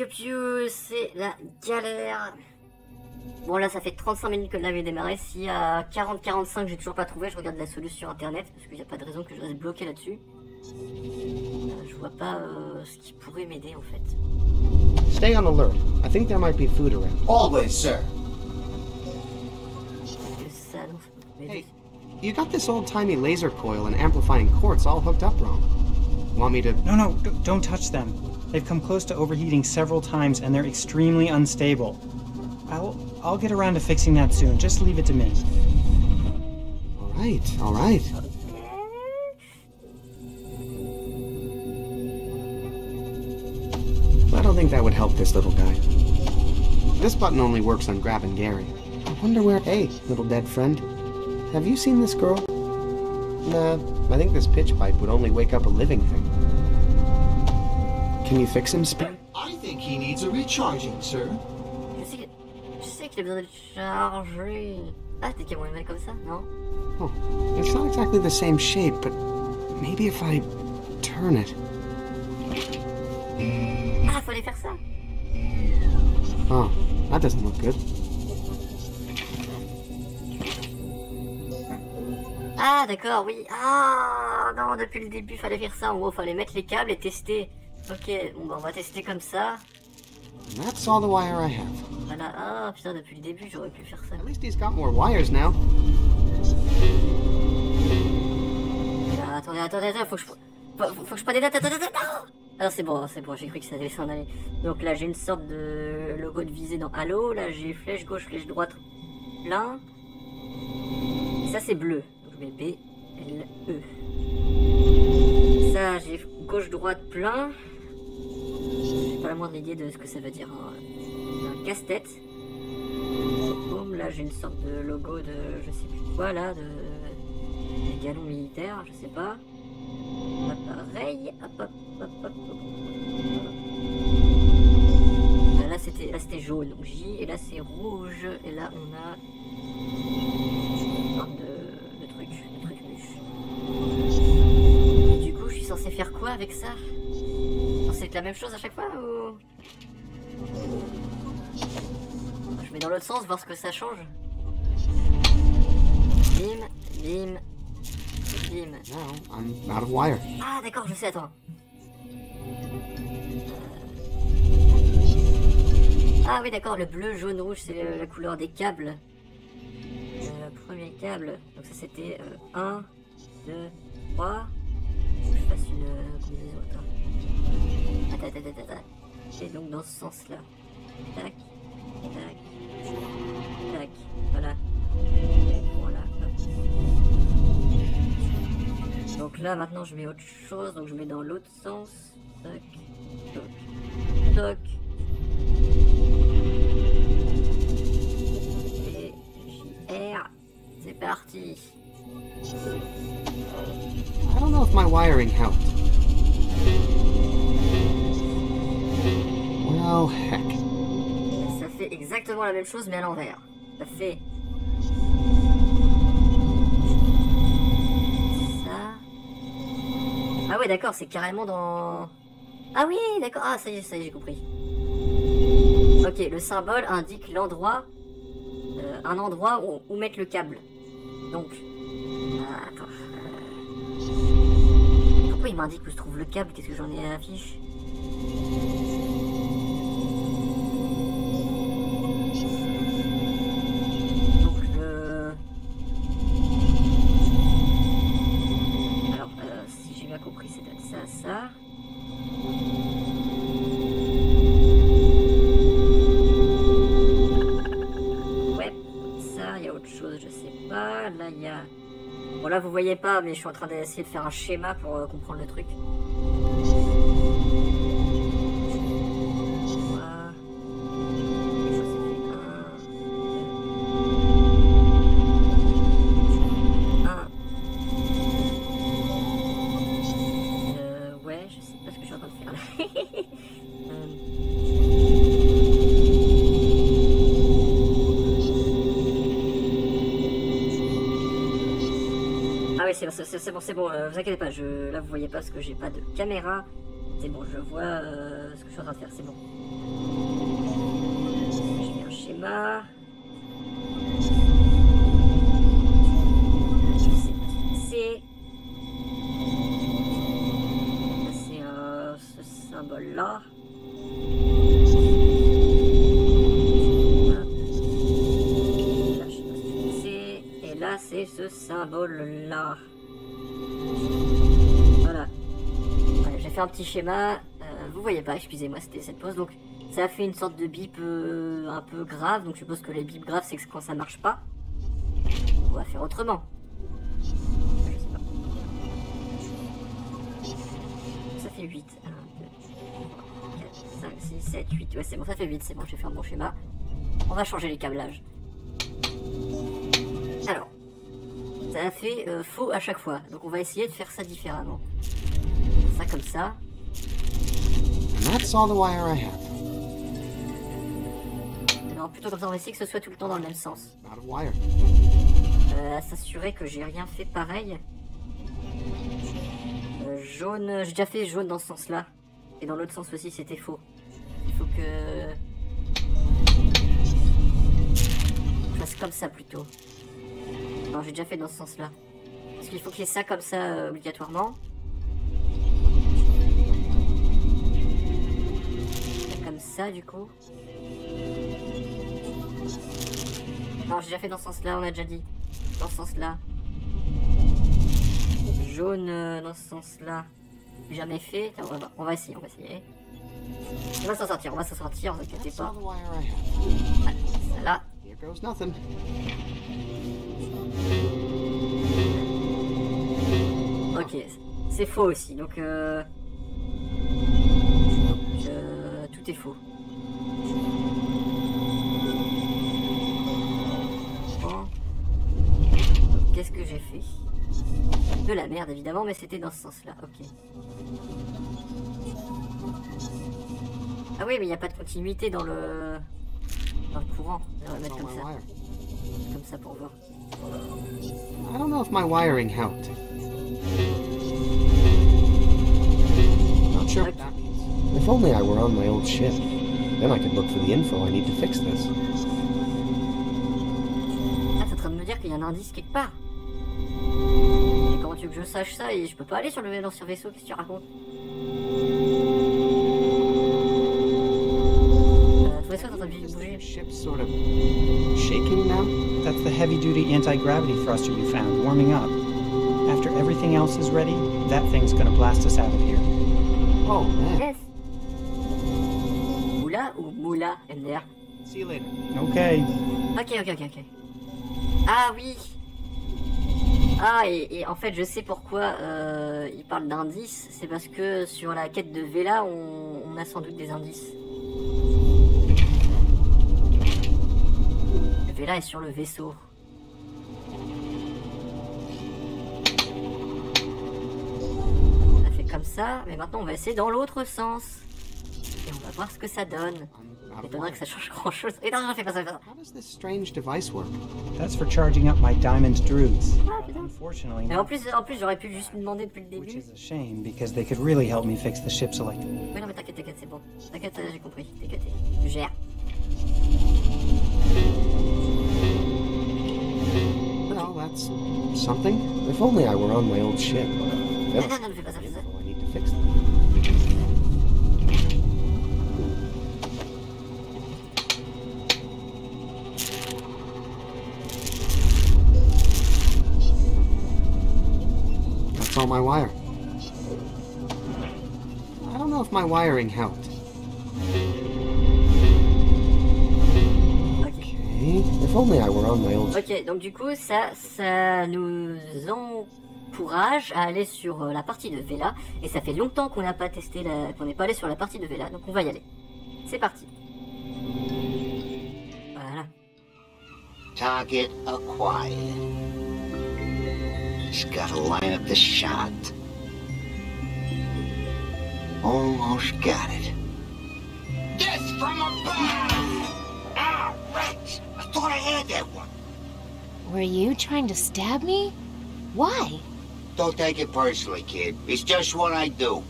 Piu, c'est la galère. Bon là ça fait 35 minutes que je l'avais démarré. Si à 40-45 j'ai toujours pas trouvé, je regarde la solution internet parce qu'il n'y a pas de raison que je reste bloqué là-dessus. Je vois pas ce qui pourrait m'aider en fait. Stay on alert. I think there might be food around. Always, sir. Ça, non, ça peut m'aider. Hey, you got this old-timey laser coil and amplifying quartz all hooked up wrong. Want me to... No, don't touch them. They've come close to overheating several times and they're extremely unstable. I'll get around to fixing that soon. Just leave it to me. All right. I don't think that would help this little guy. This button only works on grabbing Gary. I wonder where... Hey, little dead friend. Have you seen this girl? Nah, I think this pitch pipe would only wake up a living thing. Can you fix him, Spin? I think he needs a recharging, sir. Je sais qu'il a besoin de charger. Ah, t'es qu'à le mettre comme ça, non? Oh, it's not exactly the same shape, but maybe if I turn it... Ah, fallait faire ça. Oh, that doesn't look good. Ah, d'accord, oui. Ah, non, depuis le début, fallait faire ça. En gros, fallait mettre les câbles et tester. Ok, bon, bah, on va tester comme ça. That's all the wire I have. Voilà. Ah, putain, depuis le début, j'aurais pu faire ça. At least he's got more wires now. Ah, attendez, faut que je prenne des dates, attends. Alors c'est bon, j'ai cru que ça allait s'en aller. Donc là, j'ai une sorte de logo de visée dans Halo. Là, j'ai flèche gauche, flèche droite, plein. Et ça, c'est bleu. Donc je mets B, L, E. Ça, j'ai gauche-droite, plein. J'ai pas la moindre idée de ce que ça veut dire. Un casse-tête. Boum, là, j'ai une sorte de logo de... je sais plus quoi, là, de... des galons militaires, je sais pas. Pareil, hop. Là c'était jaune, donc J, et là c'est rouge, et là on a une sorte de truc mûche. Et du coup, je suis censé faire quoi avec ça? C'est la même chose à chaque fois ou... Je mets dans l'autre sens, voir ce que ça change. Bim. Now, I'm out of wire. Ah d'accord, je sais, attends. Ah oui d'accord, le bleu, jaune, rouge, c'est la couleur des câbles. Premier câble, donc ça c'était 1, 2, 3. Faut que je fasse une combinaison, attends. Et donc dans ce sens-là. Tac, voilà. Donc là maintenant je mets autre chose, donc je mets dans l'autre sens. Toc. Et JR, c'est parti. I don't know if my wiring helped. Well, heck. Ça fait exactement la même chose mais à l'envers. Ça fait... Ah ouais d'accord, c'est carrément dans... Ah oui d'accord, ah ça y est j'ai compris. Ok, le symbole indique l'endroit, un endroit où mettre le câble. Donc... attends. Pourquoi il m'indique où se trouve le câble? Qu'est-ce que j'en ai à la fiche? Ça. Ouais, ça, il y a autre chose, je sais pas. Là, il y a... Bon, là, vous voyez pas, mais je suis en train d'essayer de faire un schéma pour comprendre le truc. C'est bon, vous inquiétez pas, là vous voyez pas parce que j'ai pas de caméra. C'est bon, je vois ce que je suis en train de faire, c'est bon. J'ai un schéma. Je sais pas ce que c'est. là. Et là, c'est ce symbole-là. Voilà. Ouais, j'ai fait un petit schéma. Vous voyez pas, excusez-moi, c'était cette pause. Donc, ça a fait une sorte de bip un peu grave. Donc, je suppose que les bips graves, c'est quand ça marche pas. On va faire autrement. Je sais pas. Ça fait 8. 1, 2, 3, 4, 5, 6, 7, 8. Ouais, c'est bon, ça fait 8. C'est bon, j'ai fait un bon schéma. On va changer les câblages. Alors, ça a fait faux à chaque fois. Donc, on va essayer de faire ça différemment. Ça comme ça. That's all the wire I have. Non, plutôt comme ça, on va essayer que ce soit tout le temps dans le même sens. Out of wire. À s'assurer que j'ai rien fait pareil. Jaune, j'ai déjà fait jaune dans ce sens-là. Et dans l'autre sens aussi, c'était faux. Il faut que... je fasse comme ça plutôt. Non, j'ai déjà fait dans ce sens-là. Parce qu'il faut qu'il y ait ça comme ça obligatoirement. Comme ça du coup. Non, j'ai déjà fait dans ce sens-là, on a déjà dit. Dans ce sens-là. Jaune dans ce sens-là. J'ai jamais fait. Tiens, on va essayer, on va essayer. On va s'en sortir, vous inquiétez pas. Ouais, ça là. Ok, c'est faux aussi, donc tout est faux. Bon. Qu'est-ce que j'ai fait? De la merde évidemment, mais c'était dans ce sens-là, ok. Ah oui, mais il n'y a pas de continuité dans le courant. On va mettre comme ça. Comme ça pour voir. I don't know if my wiring helped. Not sure what that means. If only I were on my old ship. Then I could look for the info I need to fix this. Ah, t'es en train de me dire qu'il y a un indice quelque part. Et comment tu veux que je sache ça? Et je peux pas aller sur le l'ancien vaisseau, qu'est-ce que tu racontes? Ton vaisseau est en train de bouger. Ship's sort of shaking now. That's the heavy-duty anti-gravity thruster you found, warming up. After everything else is ready, that thing's gonna blast us out of here. Oh, man. Yes. Moula ou Moula, MDR? See you later. Okay. Ok. Ah oui. Ah, et en fait, je sais pourquoi il parle d'indices. C'est parce que sur la quête de Vela, on a sans doute des indices. Vela est sur le vaisseau. On a fait comme ça, mais maintenant on va essayer dans l'autre sens. Et on va voir ce que ça donne. M'étonnerait que ça change grand chose. Et non, fais pas ça, How does this strange device work? That's for charging up my diamond druids. Unfortunately, mais en plus j'aurais pu juste me demander depuis le début. Which is a shame because they could really help me fix the ship selector. Oui, non, mais t'inquiète, c'est bon. T'inquiète, j'ai compris. T'inquiète, je gère. Well, that's something. If only I were on my old ship. Non, fais pas ça, fais ça. I need to fix them. That's all my wire. I don't know if my wiring helped. If only I were on my old... Ok, donc du coup, ça nous encourage à aller sur la partie de Vela. Et ça fait longtemps qu'on n'a pas testé, qu'on n'est pas allé sur la partie de Vela. Donc on va y aller. C'est parti. Voilà. Target acquired. Just gotta line up the shot. Almost got it. Death from above! Ah, right! I thought I had that one. Were you trying to stab me? Why? Don't take it personally, kid. It's just what I do.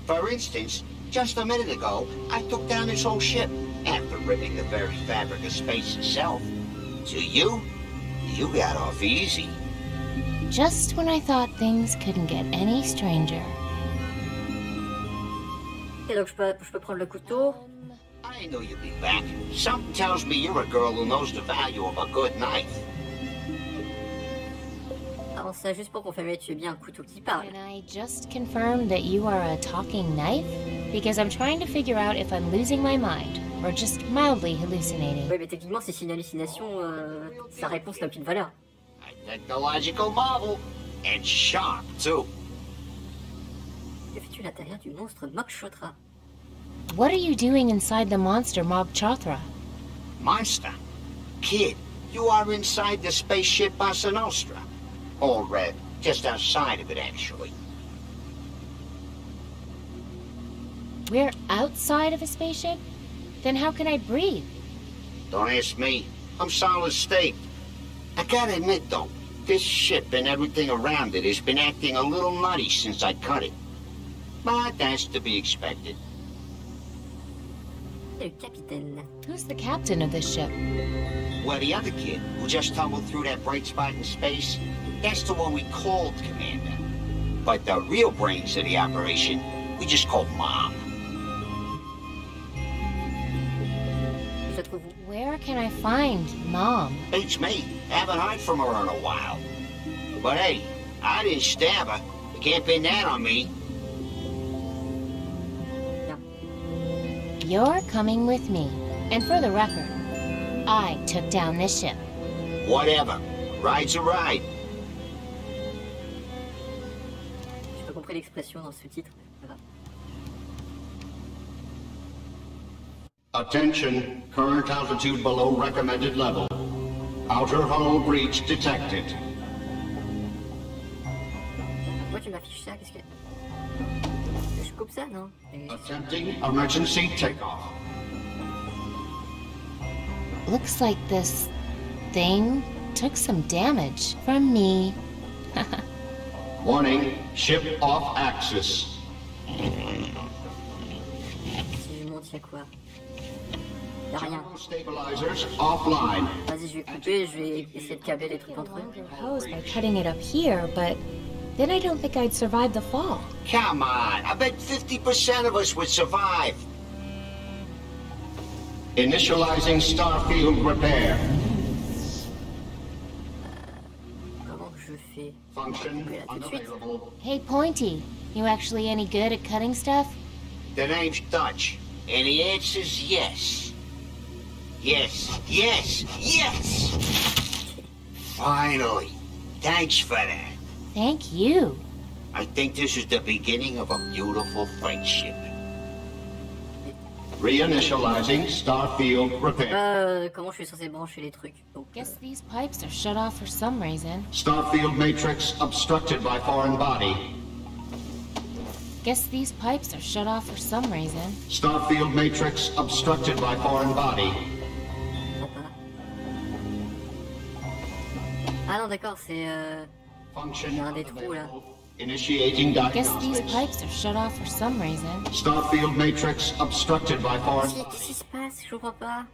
For instance, just a minute ago, I took down this whole ship after ripping the very fabric of space itself. So you got off easy. Just when I thought things couldn't get any stranger. Ok, donc je peux prendre le couteau. I knew you'd be back. Something tells me you're a girl who knows the value of a good knife. Avant ça, juste pour confirmer, tu es bien un couteau qui parle. Can I just confirm that you are a talking knife? Because I'm trying to figure out if I'm losing my mind or just mildly hallucinating. Ouais, mais techniquement, si c'est une hallucination, sa réponse n'a aucune valeur. A technological marvel. And sharp, too. Que fais-tu à l'intérieur du monstre Mokshotra? What are you doing inside the monster Mogchothra? Monster? Kid, you are inside the spaceship Bossa Nostra. Or, just outside of it, actually. We're outside of a spaceship? Then how can I breathe? Don't ask me. I'm solid state. I gotta admit, though, this ship and everything around it has been acting a little nutty since I cut it. But that's to be expected. Le capitaine. Who's the captain of this ship? Well, the other kid, who just tumbled through that bright spot in space, that's the one we called Commander. But the real brains of the operation, we just called Mom. Where can I find Mom? Beats me. Haven't heard from her in a while. But hey, I didn't stab her. You can't pin that on me. You're coming with me. And for the record, I took down this ship. Whatever. Ride's a ride. J'ai pas compris l'expression dans ce titre. Voilà. Attention, current altitude below recommended level. Outer hull breach detected. Pourquoi tu m'affiches ça? Qu'est-ce que... Je coupe ça, non? Attempting emergency takeoff. Looks like this thing took some damage from me. Warning, ship off axis. Si je monte, y'a quoi? Y'a rien. Stabilizers offline. Vas-y, je vais couper, je vais essayer de câbler les trucs entre eux. Hose by cutting it up here, but then I don't think I'd survive the fall. Come on, I bet 50% of us would survive. Initializing starfield repair. Comment je fais? Function unavailable. Hey, Pointy, you actually any good at cutting stuff? The name's Dutch, and the answer's yes. Yes, yes, yes! Finally. Thanks for that. Thank you. I think this is the beginning of a beautiful friendship. Reinitializing starfield repair. Comment je suis censé brancher les trucs? Donc, Guess these pipes are shut off for some reason. Starfield matrix obstructed by foreign body. Guess these pipes are shut off for some reason. Starfield matrix obstructed by foreign body. Ah non, d'accord, c'est il y a un des trous là. Initiating Guess diagnostics. these pipes are shut off for some reason. Starfield matrix obstructed by foreign. Qu'est-ce qui se passe? Je comprends pas.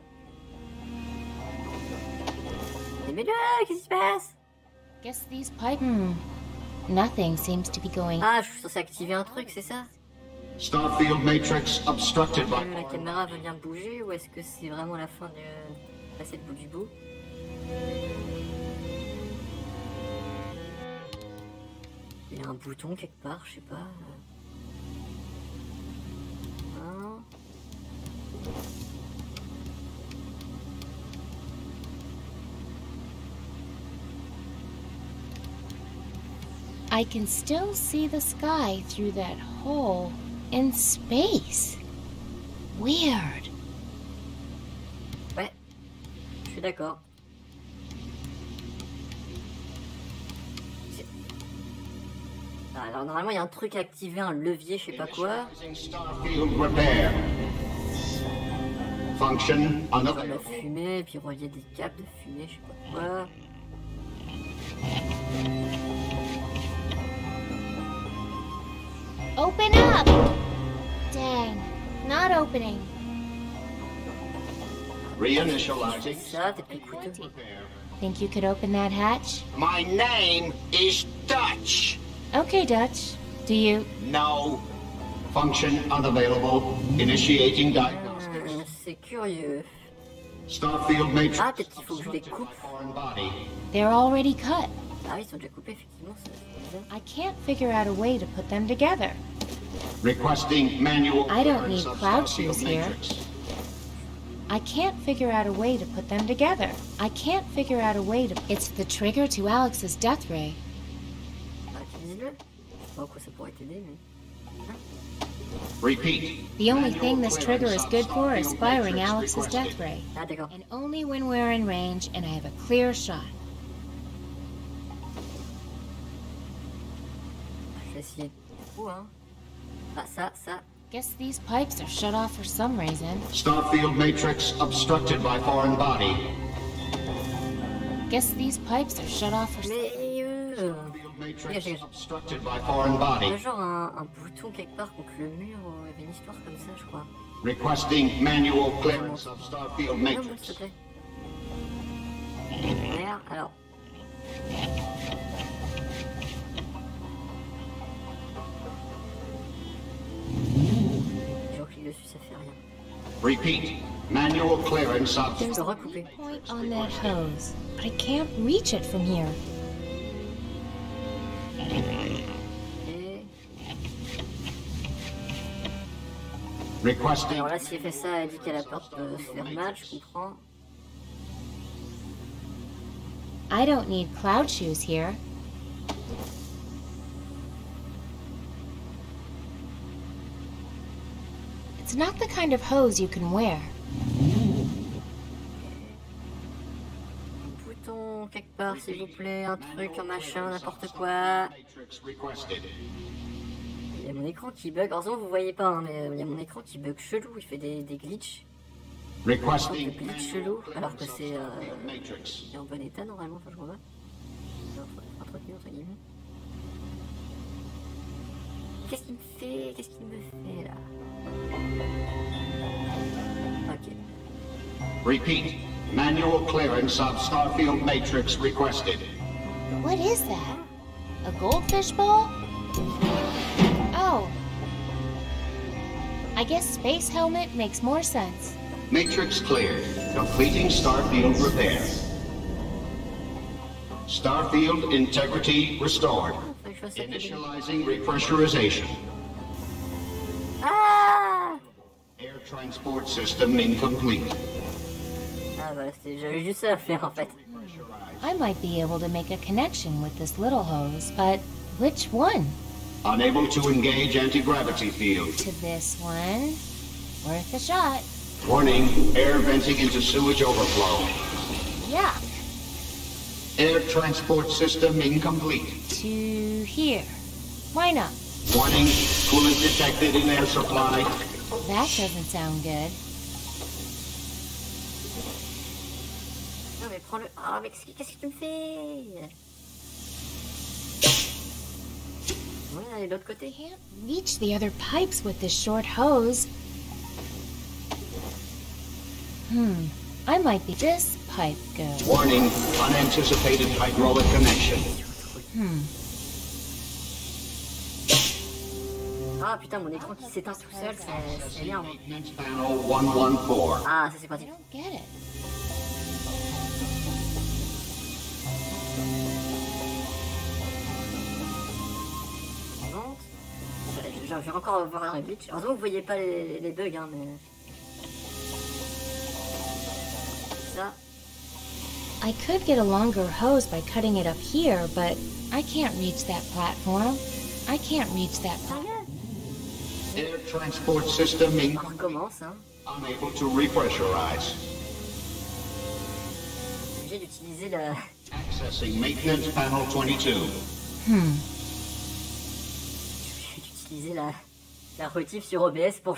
Aimez-le, qu'est-ce qui se passe? Guess these pipes. Nothing seems to be going. Ah, je suis censé activer un truc, c'est ça? Starfield matrix obstructed by. La caméra veut bien bouger ou est-ce que c'est vraiment la fin de passer le bout du bout? Il y a un bouton quelque part, je sais pas. Non. I can still see the sky through that hole in space. Weird. Ouais, je suis d'accord. Alors normalement il y a un truc à activer, un levier, je sais pas quoi. Starfield repair. Function La unavailable. fumée, puis relier des câbles de fumée, je sais pas quoi. Open up! Dang, not opening. Reinitializing. Ça, t'es plus coûteux. Think you could open that hatch? My name is Dutch. Okay, Dutch. Do you? No. Function unavailable. Initiating diagnostics. C'est curieux. Starfield Matrix. Ah, peut-être qu'il faut que je les coupe. They're already cut. Ah oui, ils sont déjà coupés, effectivement. C'est bien. I can't figure out a way to put them together. Requesting manual. I don't need cloud shoes here. I can't figure out a way to put them together. I can't figure out a way to... It's the trigger to Alex's death ray. Ah, utilise-le. Je sais pas à quoi ça pourrait t'aider, mais... Repeat. The only thing this trigger is good for is firing Alex's death ray. Ah, d'accord. And only when we're in range and I have a clear shot. Je vais essayer tout, hein. Ah, ça. Guess these pipes are shut off for some reason. Starfield Matrix obstructed by foreign body. Guess these pipes are shut off for some... Matrix obstructed by foreign body. Il y a genre un bouton quelque part contre le mur, il y avait une histoire comme ça, je crois. Requesting manual clearance of Starfield Matrix. Non, s'il te plaît. Merde, alors. Je clique dessus, ça fait rien. Repeat. Manual clearance of... There's a point on that hose, but I can't reach it from here. Requesting. Alors là, si elle fait ça, elle dit qu'elle a peur de se faire mal, je comprends. I don't need cloud shoes here. It's not the kind of hose you can wear. Un bouton quelque part, s'il vous plaît, un truc, un machin, n'importe quoi. Il y a mon écran qui bug. Heureusement, vous voyez pas, hein, mais il y a mon écran qui bug chelou. Il fait des glitches. Des glitches chelous, alors que c'est il est en bon état normalement. Enfin, je vois pas. Entretenu entre guillemets. Qu'est-ce qu'il me fait? Qu'est-ce qu'il me fait là? Ok. Repeat. Manual clearance of Starfield Matrix requested. What is that? A goldfish ball? Oh. I guess space helmet makes more sense. Matrix cleared. Completing Starfield repair. Starfield integrity restored. Initializing repressurization. Ah! Air transport system incomplete. Ah voilà, j'avais juste ça à faire en fait. I might be able to make a connection with this little hose, but which one? Unable to engage anti-gravity field. To this one. Worth a shot. Warning, air venting into sewage overflow. Yeah. Air transport system incomplete. To here. Why not? Warning, coolant detected in air supply. That doesn't sound good. Non mais prends-le. Ah mais qu'est-ce que tu me fais? On va aller de l'autre côté. Can't reach the other pipes with this short hose. I might be this pipe go. Warning, unanticipated hydraulic connection. Ah putain, mon écran qui s'éteint tout seul, c'est bien. Panel 114. Ah, ça c'est pratique. I don't get it. Je vais encore voir un glitch. Heureusement que vous voyez pas les bugs, hein, mais... Ça. I could get a longer hose by cutting it up here, but I can't reach that platform. I can't reach that platform. Air transport system On recommence, hein. unable to repressurize. J'ai d'utiliser la... Accessing maintenance panel 22. Utiliser la rotif sur OBS pour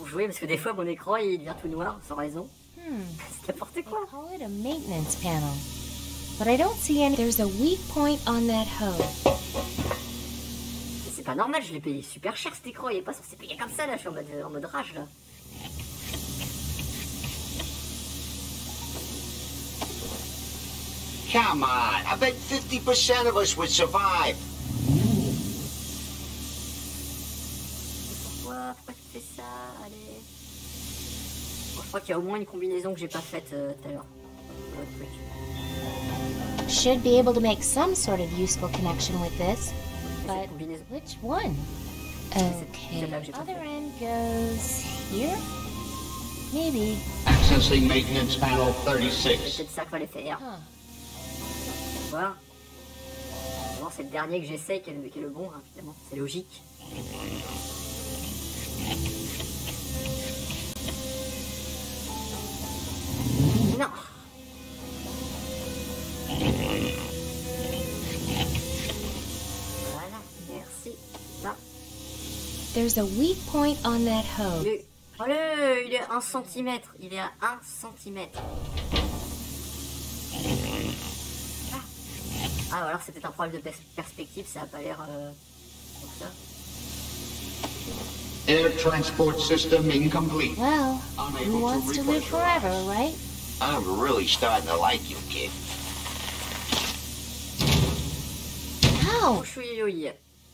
jouer, parce que des fois mon écran il devient tout noir sans raison. C'est n'importe quoi. I call it a maintenance panel, but I don't see any. There's a weak point on that hose. C'est pas normal, je l'ai payé super cher cet écran, il est pas censé payer comme ça là, je suis en mode rage là. Come on, I bet 50% of us would survive. pourquoi tu fais ça? Allez. Bon, je crois qu'il y a au moins une combinaison que j'ai pas faite tout à l'heure. Should be able to make some sort of useful connection with this. But which one? Okay, other end goes here? Maybe. Accessing maintenance panel 36. C'est peut-être ça qu'il fallait faire. Voilà. Bon, c'est le dernier que j'essaye qui est le bon, hein, évidemment. C'est logique. Non. Voilà, merci. Là. There's a weak point on that hose. Il est à 1 cm. Il est à 1 cm. Ah, alors c'est peut-être un problème de perspective, ça a pas l'air comme ça. Air transport system incomplete. Well, who wants to live forever, right? I'm really starting to like you, kid. Ow!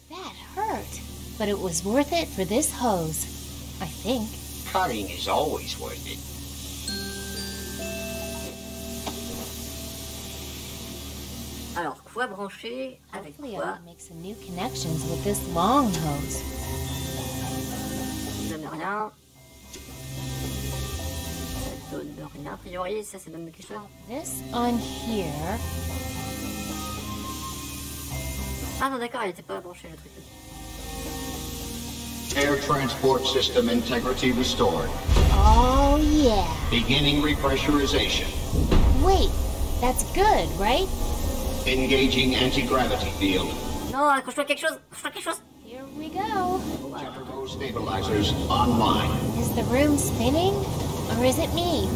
That hurt. But it was worth it for this hose, I think. Cutting is always worth it. Alors, quoi brancher avec Hopefully quoi? I'll make some new connections with this long hose. Ça donne rien. Ça donne rien, a priori. Ça donne quelque chose. This on here. Ah non, d'accord, il était pas branché le truc. Air transport system integrity restored. Oh yeah. Beginning repressurization. Wait, that's good, right? Engaging anti-gravity field. Non, accroche-toi quelque chose. Accroche-toi quelque chose. Here we go. Jericho stabilizers online. Is the room spinning? Or is it me?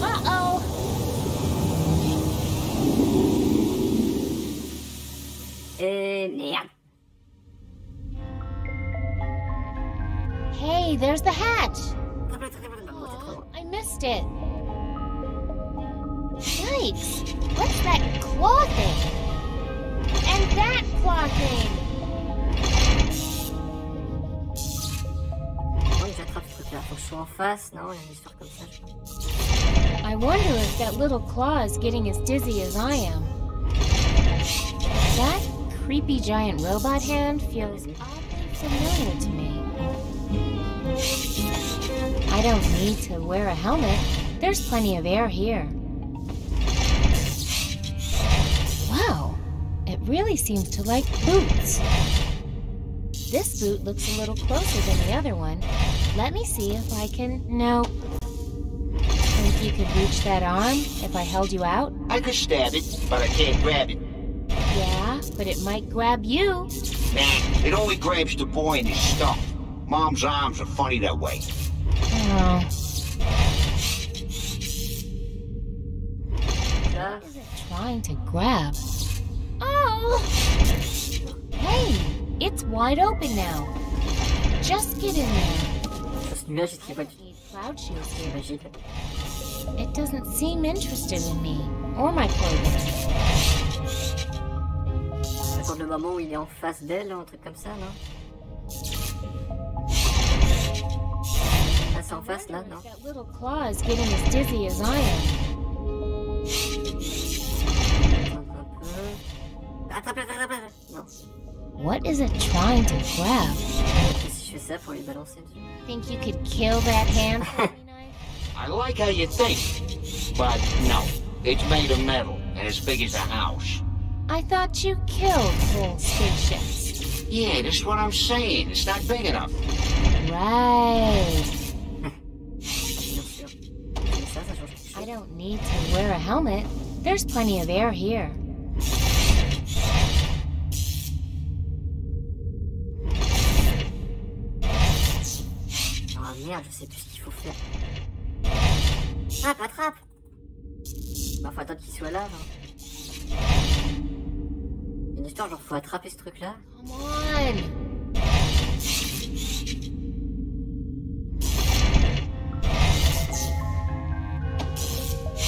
Uh-oh. Merde. Hey, there's the hatch. Oh, I missed it. Yikes! What's that claw thing? And that claw thing! Comment j'attrape ce truc-là? Faut que je sois en face? Non, il y a une histoire comme ça. I wonder if that little claw is getting as dizzy as I am. That creepy giant robot hand feels oddly familiar to me. I don't need to wear a helmet. There's plenty of air here. Wow, it really seems to like boots. This boot looks a little closer than the other one. Let me see if I can... Nope. Think you could reach that arm if I held you out? I could stab it, but I can't grab it. Yeah, but it might grab you. Nah, it only grabs the boy in his stuff. Mom's arms are funny that way. Oh. What is it trying to grab? Oh! Hey, it's wide open now. Just get in there. I need cloud shoes here. It doesn't seem interested in me or my clothing. Pour le moment où il est en face d'elle, un truc comme ça, non? Ah, c'est en face là, non? That little claw is getting as dizzy as I am. Non. What is it trying to grab? Si je fais ça pour lui balancer dessus. Think you could kill that hand? I like how you think, but no. It's made of metal and as big as a house. I thought you killed whole spaceships. Yeah, that's what I'm saying. It's not big enough. Right. I don't need to wear a helmet. There's plenty of air here. Oh merde, je sais plus ce qu'il faut faire. Attrape! Bah, faut attendre qu'il soit là. Hein. Une histoire, genre, faut attraper ce truc-là. Come on!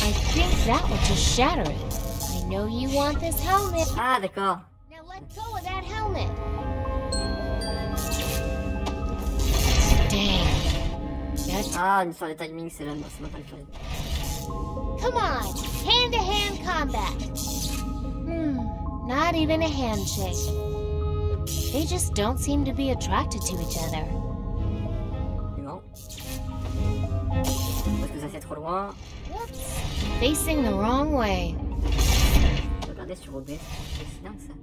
I think that will just shatter it. I know you want this helmet. Ah, d'accord. Now let go of that helmet. Ah, une histoire de timing, c'est là, c'est pas le cas. Come on, hand-to-hand combat. Not even a handshake. They just don't seem to be attracted to each other. Non. Parce que ça c'est trop loin. Facing the wrong way. Regardez sur OBS, c'est dingue ça.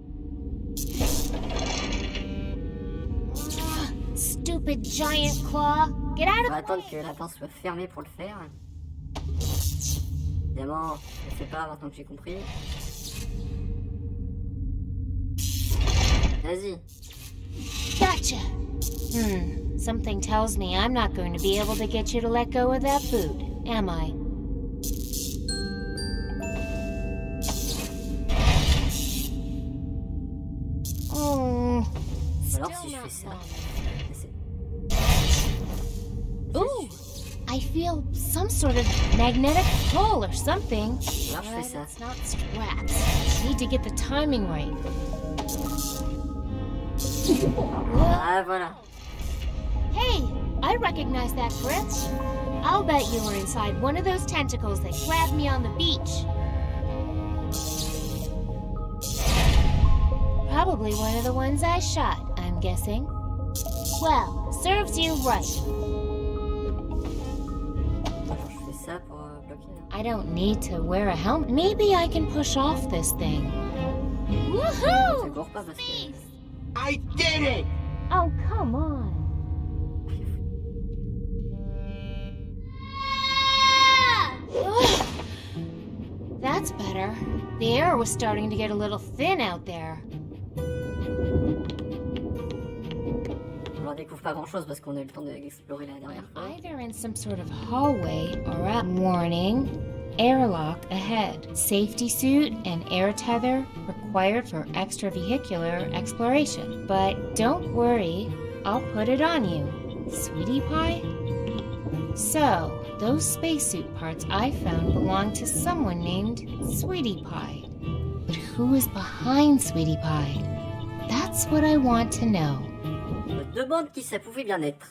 Stupid giant claw. Get out of On va attendre que la pince soit fermée pour le faire. Évidemment, je le fais pas maintenant que j'ai compris. Vas-y. Gotcha. Something tells me I'm not going to be able to get you to let go of that food, am I? Oh. Alors si je fais ça. Ooh, I feel some sort of magnetic pull or something. Alors je fais ça. It's not straps. Need to get the timing right. Ah voilà. Hey, I recognize that grip. I'll bet you were inside one of those tentacles that grabbed me on the beach. Probably one of the ones I shot, I'm guessing. Well, serves you right. Je fais ça pour bloquer. I don't need to wear a helmet. Maybe I can push off this thing. Woohoo! Ça court pas parce que... I did it! Oh, come on. That's better. The air was starting to get a little thin out there. On découvre pas grand chose parce qu'on a eu le temps d'explorer la dernière fois. Either in some sort of hallway or a warning. Airlock ahead. Safety suit and air tether required for extravehicular exploration. But don't worry, I'll put it on you. Sweetie Pie? So, those spacesuit parts I found belong to someone named Sweetie Pie. But who is behind Sweetie Pie? That's what I want to know. Je me demande qui ça pouvait bien être.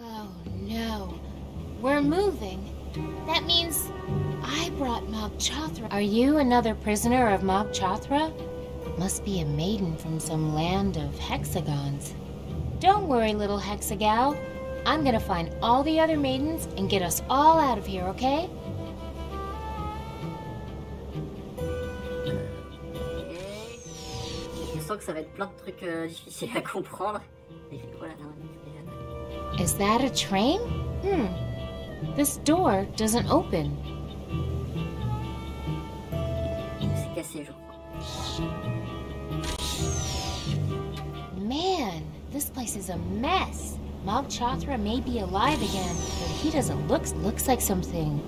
Oh no. We're moving. That means I brought Mog Chothra. Are you another prisoner of Mog Chothra? Must be a maiden from some land of hexagons. Don't worry, little hexagal. I'm gonna find all the other maidens and get us all out of here, okay? Je sens que ça va être plein de trucs difficiles à comprendre. Et voilà, Is that a train? This door doesn't open. C'est cassé, je crois. Man, this place is a mess. Mog Chothra may be alive again, but he doesn't looks like something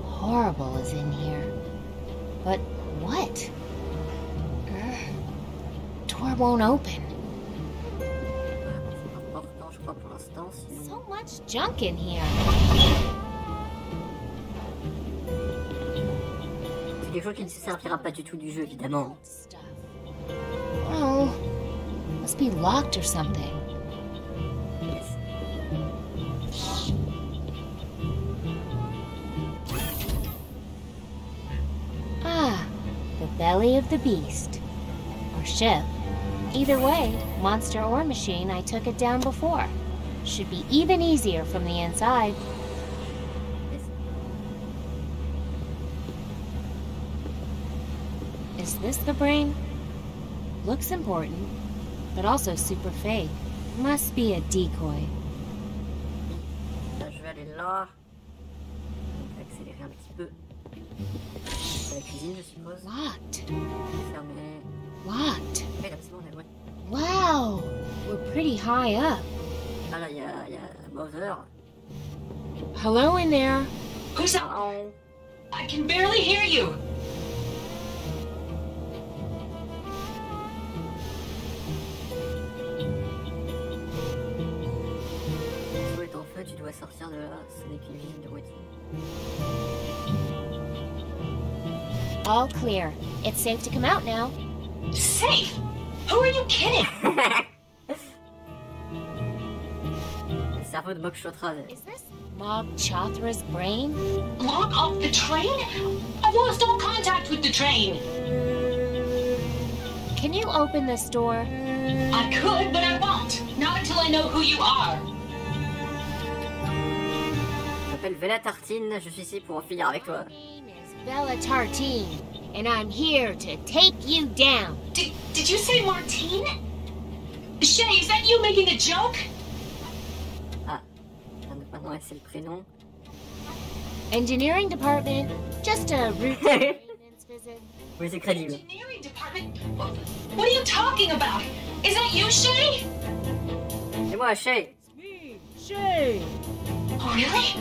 horrible is in here. But what? Door won't open. So much junk in here. C'est quelque chose qui ne se servira pas du tout du jeu, évidemment. Oh, must be locked or something. Ah, the belly of the beast. Or ship. Either way, monster or machine, I took it down before. Should be even easier from the inside. Is this the brain? Looks important, but also super fake. Must be a decoy. Là, je vais aller là. On va accélérer un petit peu. C'est la cuisine, je suppose. Locked. Fermé. Locked. Ouais, là, c'est bon, on a le droit. Wow, we're pretty high up. Ah là, il y a Bowser. Hello in there. Who's up? I can barely hear you. Le est en feu, tu dois sortir de là. Ce n'est qu'une visite de routine. All clear. It's safe to come out now. Safe? Who are you kidding? Le cerveau de Mog Chothra. Is this Mog Chothra's brain? Log off the train? I've lost all contact with the train. Can you open this door? I could, but I won't. Not until I know who you are. Je m'appelle Vela Tartine, je suis ici pour en finir avec toi. Bella Tartine, and I'm here to take you down. Did you say Martine? Shay, is that you making a joke? Ah, maintenant c'est le prénom. Engineering department, just a routine maintenance visit. Oui, c'est crédible. Engineering department? What are you talking about? Is that you, Shay? C'est moi, Shay. It's me, Shay. Oh, really?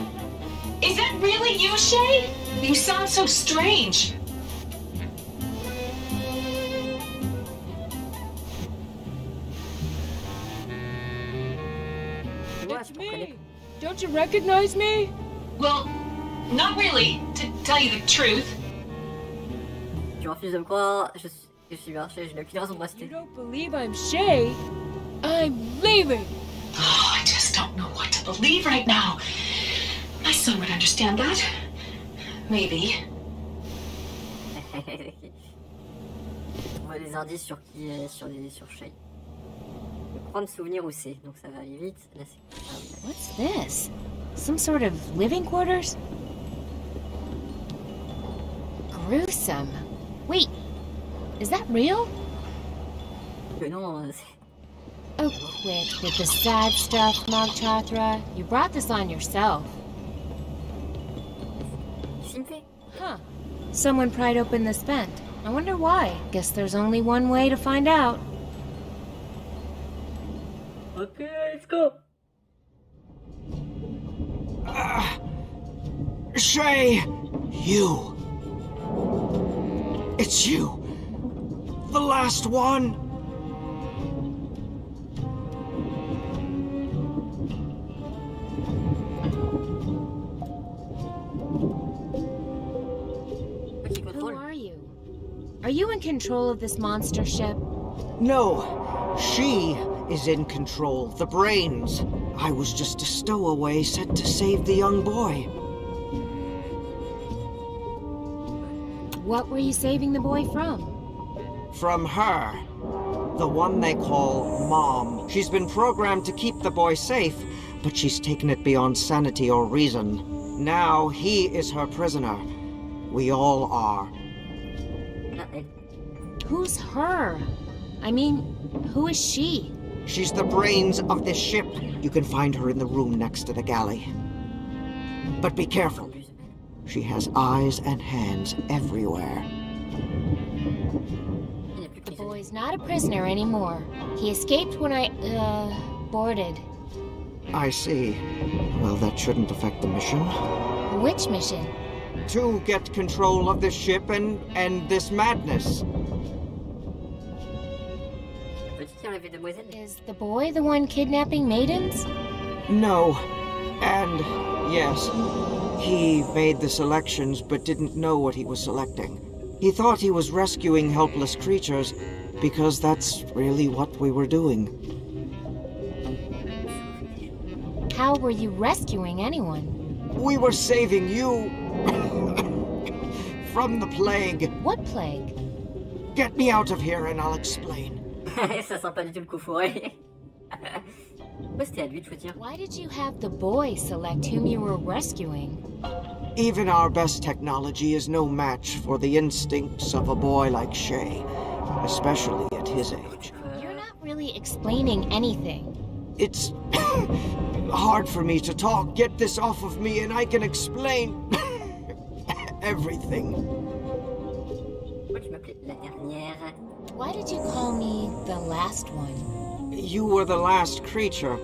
Is that really you, Shay? You sound so strange. It's me. Don't you recognize me? Well, not really, to tell you the truth. Tu refuses de me croire, je suis bien Shay, je n'ai aucune raison de rester. You don't believe I'm Shay? I'm leaving. Oh, I just don't know what to believe right now. My son would understand that. Maybe. On voit des indices sur qui est sur Shay. Je crois me souvenir où c'est, donc ça va aller vite. Là, what's this? Some sort of living quarters? Gruesome. Wait, is that real? Non, oh, quit with the sad stuff, Mog Chothra. You brought this on yourself. Huh. Someone pried open this vent. I wonder why. Guess there's only one way to find out. Okay, let's go. Shay! You! It's you! The last one! Who are you? Are you in control of this monster ship? No, she is in control. The brains. I was just a stowaway sent to save the young boy. What were you saving the boy from? From her. The one they call Mom. She's been programmed to keep the boy safe, but she's taken it beyond sanity or reason. Now he is her prisoner. We all are. Who's her? I mean, who is she? She's the brains of this ship. You can find her in the room next to the galley. But be careful. She has eyes and hands everywhere. The boy's not a prisoner anymore. He escaped when I, boarded. I see. Well, that shouldn't affect the mission. Which mission? To get control of this ship and end this madness. Is the boy the one kidnapping maidens? No. And, yes, he made the selections but didn't know what he was selecting. He thought he was rescuing helpless creatures because that's really what we were doing. How were you rescuing anyone? We were saving you from the plague. What plague? Get me out of here and I'll explain. Ça sent pas du tout le coup fourré. C'était à lui de choisir. Why did you have the boy select whom you were rescuing? Even our best technology is no match for the instincts of a boy like Shay, especially at his age. You're not really explaining anything. It's hard for me to talk. Get this off of me and I can explain everything. Why did you call me the last one? You were the last creature,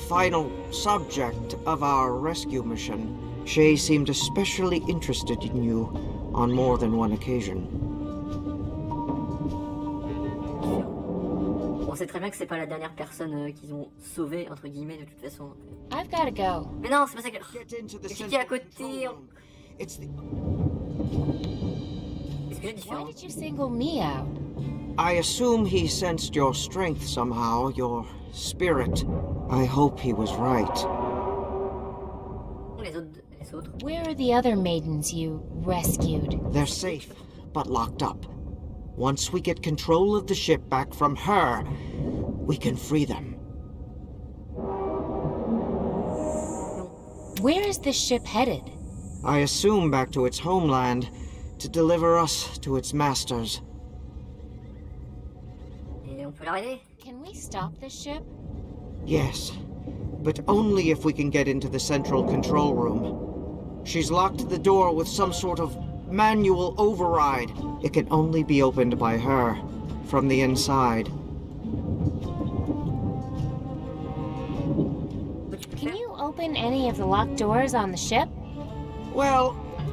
final subject of our rescue mission. Shay seemed especially interested in you on more than one occasion. On sait très bien que c'est pas la dernière personne qu'ils ont sauvée, entre guillemets, de toute façon. I've gotta go. Mais non, c'est pas ça que... C'est qui est à côté? Excusez-moi, que différent. Why did you single me out? I assume he sensed your strength somehow, your spirit. I hope he was right. Les autres. Where are the other maidens you rescued? They're safe, but locked up. Once we get control of the ship back from her, we can free them. Where is this ship headed? I assume back to its homeland, to deliver us to its masters. Et on peut l'arrêter? Can we stop this ship? Yes, but only if we can get into the central control room. She's locked the door with some sort of manual override. It can only be opened by her, from the inside. Can you open any of the locked doors on the ship? Well,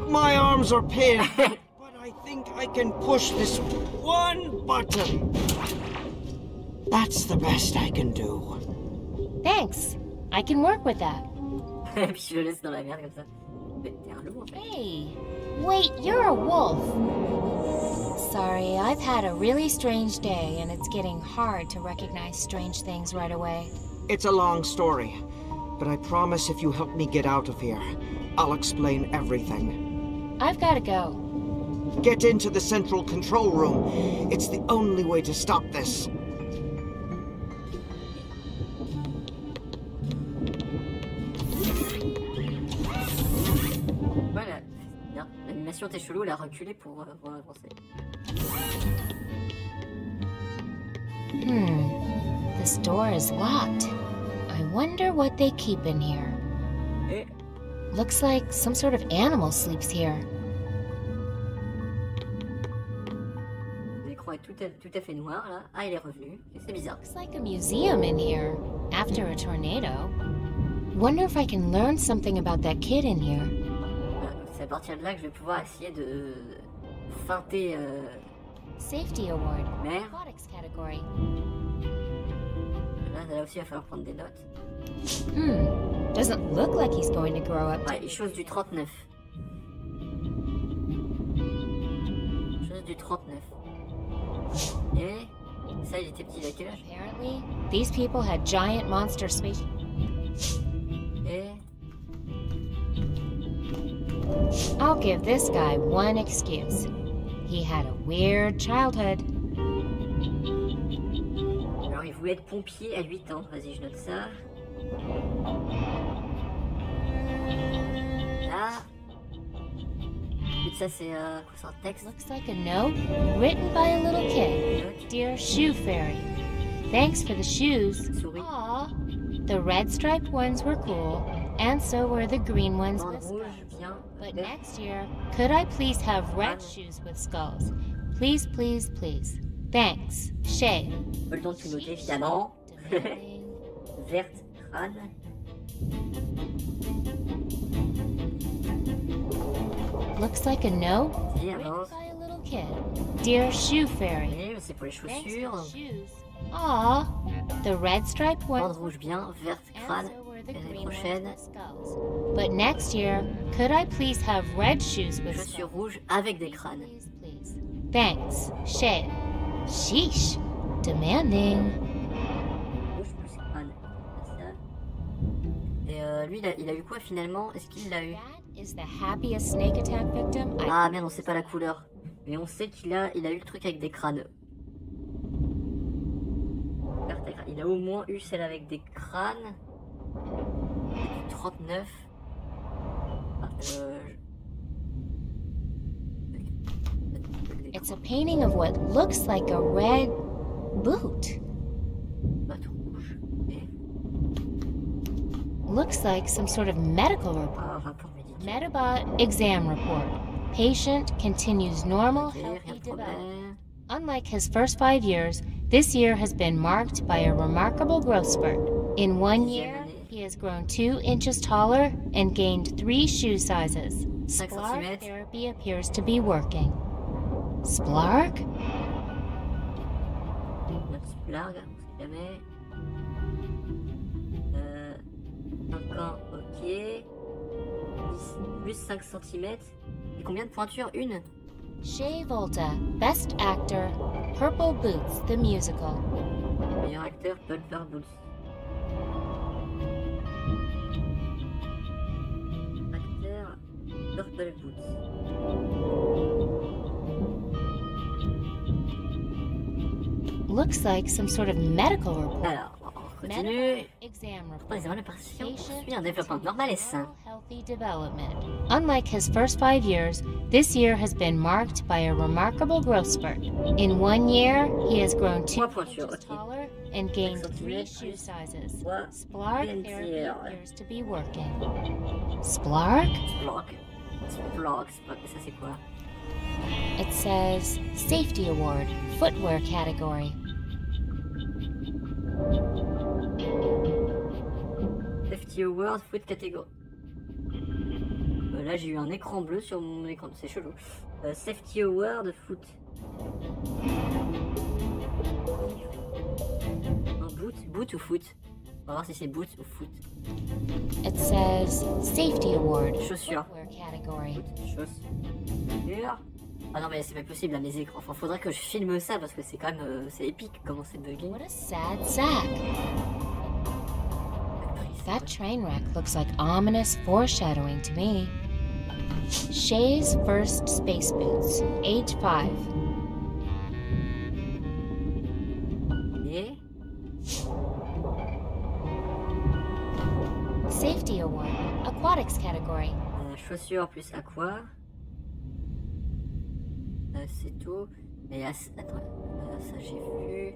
my arms are pinned, but I think I can push this one button. That's the best I can do. Thanks. I can work with that. Puis je le laisse dans la merde comme ça. Mais t'es un loup en fait. Hey, wait, you're a wolf. Sorry, I've had a really strange day, and it's getting hard to recognize strange things right away. It's a long story, but I promise if you help me get out of here, I'll explain everything. I've got to go. Get into the central control room. It's the only way to stop this. Voilà, bien. L'animation était chelou, elle a reculé pour avancer. This door is locked. I wonder what they keep in here. Et Looks like some sort of animal sleeps here. l'écran est tout à fait noir là. Ah, il est revenu. C'est bizarre. Looks like a museum in here after a tornado. Wonder if I can learn something about that kid in here. Voilà, donc c'est à partir de là que je vais pouvoir essayer de feinter Safety award. mère. Robotics category. Là aussi, il va falloir prendre des notes. Doesn't look like he's going to grow up. Ouais, chose du 39. Chose du 39. Et ça, il était petit, il a quel âge? Apparently, these people had giant monster spaceships. Et I'll give this guy one excuse. He had a weird childhood. alors, il voulait être pompier à 8 ans. Vas-y, je note ça. Là. Et ça, c'est quoi, c'est un texte? Looks like a note written by a little kid. Dear Shoe Fairy, thanks for the shoes. Souris. Aw, the red striped ones were cool, and so were the green ones Bande with rouge, skulls. bien. But next year, could I please have red shoes with skulls? Please, please, please. Thanks, Shay. Pas le temps de tout noter, évidemment. Verte, crâne. Looks like a note Vas-y, written avance. by a little kid. Dear Shoe Fairy, Et c'est pour les thanks chaussures. for the shoes. Aw, the red striped Bande ones. rouge, bien. Verte, crâne. And so were the L'année green ones prochaine. with skulls. But next year, could I please have red shoes with Chaussures skulls? rouges avec des crânes. Please, please. Thanks, Shay. Sheesh. Demanding. Rouge plus crâne. Ça. Et lui, il a eu quoi finalement? Est-ce qu'il l'a eu? That is the happiest snake attack victim I... Ah merde, on sait pas la couleur. Mais on sait qu'il a eu le truc avec des crânes. Il a au moins eu celle avec des crânes. Du 39. Ah, It's a painting of what looks like a red boot. Bateau rouge. Et Looks like some sort of medical report. un rapport médical. Metabot exam report. Patient continues normal, Ok, rien healthy de development. problème. Unlike his first 5 years, this year has been marked by a remarkable growth spurt. In 1 year, he has grown 2 inches taller and gained 3 shoe sizes. 5 Splark centimètres. therapy appears to be working. Splark? Notre splargue, on sait jamais. 5 ans, ok. 10, plus 5 cm. Et combien de pointures? Une? Shea Volta, Best Actor, Purple Boots, the musical. Meilleur acteur, Purple Boots. Acteur, Purple Boots. Looks like some sort of medical report. Alors, on continue. Pourtant, les examens partiels poursuivent un développement normal et sain. Healthy development. Unlike his first 5 years, this year has been marked by a remarkable growth spurt. In 1 year, he has grown 2 inches taller and gained 3 shoe sizes. Splark therapy appears to be working. Splark? Splark. Splark, ça c'est quoi? It says Safety Award, Footwear category. Safety Award, Foot catégorie. Là j'ai eu un écran bleu sur mon écran, c'est chelou. Safety Award, Foot. Un boot ou foot? On va voir si c'est boot ou foot. It says Safety Award, Chaussures. Footwear category. Chaussures. Ah non mais c'est pas possible à mes écrans. Enfin, faudrait que je filme ça parce que c'est quand même c'est épique comment c'est buggé. What a sad sack. That train wreck looks like ominous foreshadowing to me. Shay's first space boots, age 5. Et Safety Award, Aquatics category. Chaussures plus aqua. C'est tout. Mais attends, ça j'ai vu.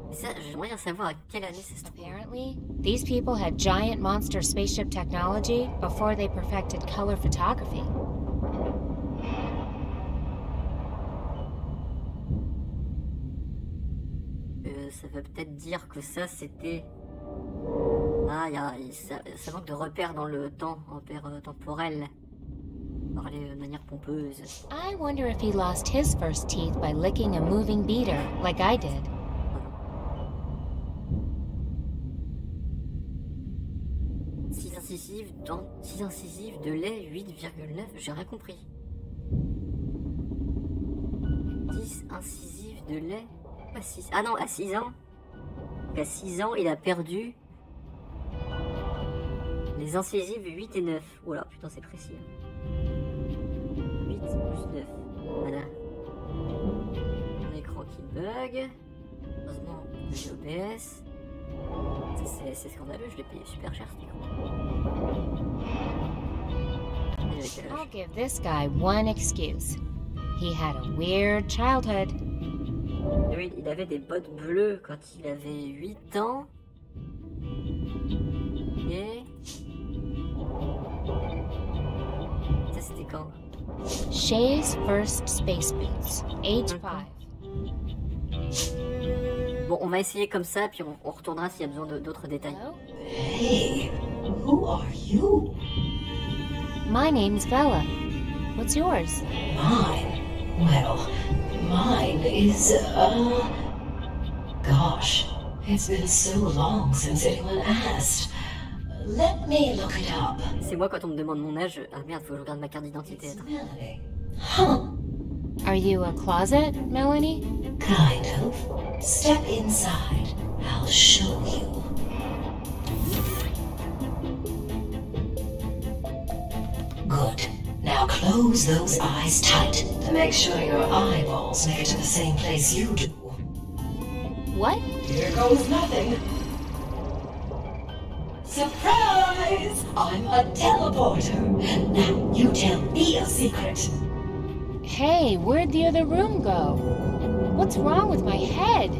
Mais ça, j'aimerais bien savoir à quelle année c'est. Apparently, these people had giant monster spaceship technology before they perfected color photography. Ça veut peut-être dire que ça c'était. Ah, ça manque de repères dans le temps, repères temporels. Parler de manière pompeuse. I wonder if he lost his first teeth by licking a moving beater, like I did. 6 incisives de lait 8,9, j'ai rien compris. 10 incisives de lait. Pas 6. Ah non, à 6 ans. Donc à 6 ans, il a perdu les incisives 8 et 9. Oh là, putain, c'est précis. 8 plus 9. Voilà. Un écran qui bug. Heureusement, j'ai OBS. C'est scandaleux, je l'ai payé super cher cet écran. I'll give this guy one excuse. He had a weird childhood. Oui, il avait des bottes bleues quand il avait 8 ans. Et... ça c'était quand? Shay's first space boots, age 5. Bon, on va essayer comme ça, puis on retournera s'il y a besoin d'autres détails. Hey, who are you? My name's Bella. What's yours? Mine? Well, mine is, gosh, it's been so long since anyone asked. Let me look it up. C'est moi quand on me demande mon âge. Ah merde, faut que je regarde ma carte d'identité. Huh. Are you a closet, Melanie? Kind of. Step inside. I'll show you. Good. Now close those eyes tight to make sure your eyeballs make it to the same place you do. What? Here goes nothing. Surprise! I'm a teleporter. Now you tell me a secret. Hey, where'd the other room go? What's wrong with my head?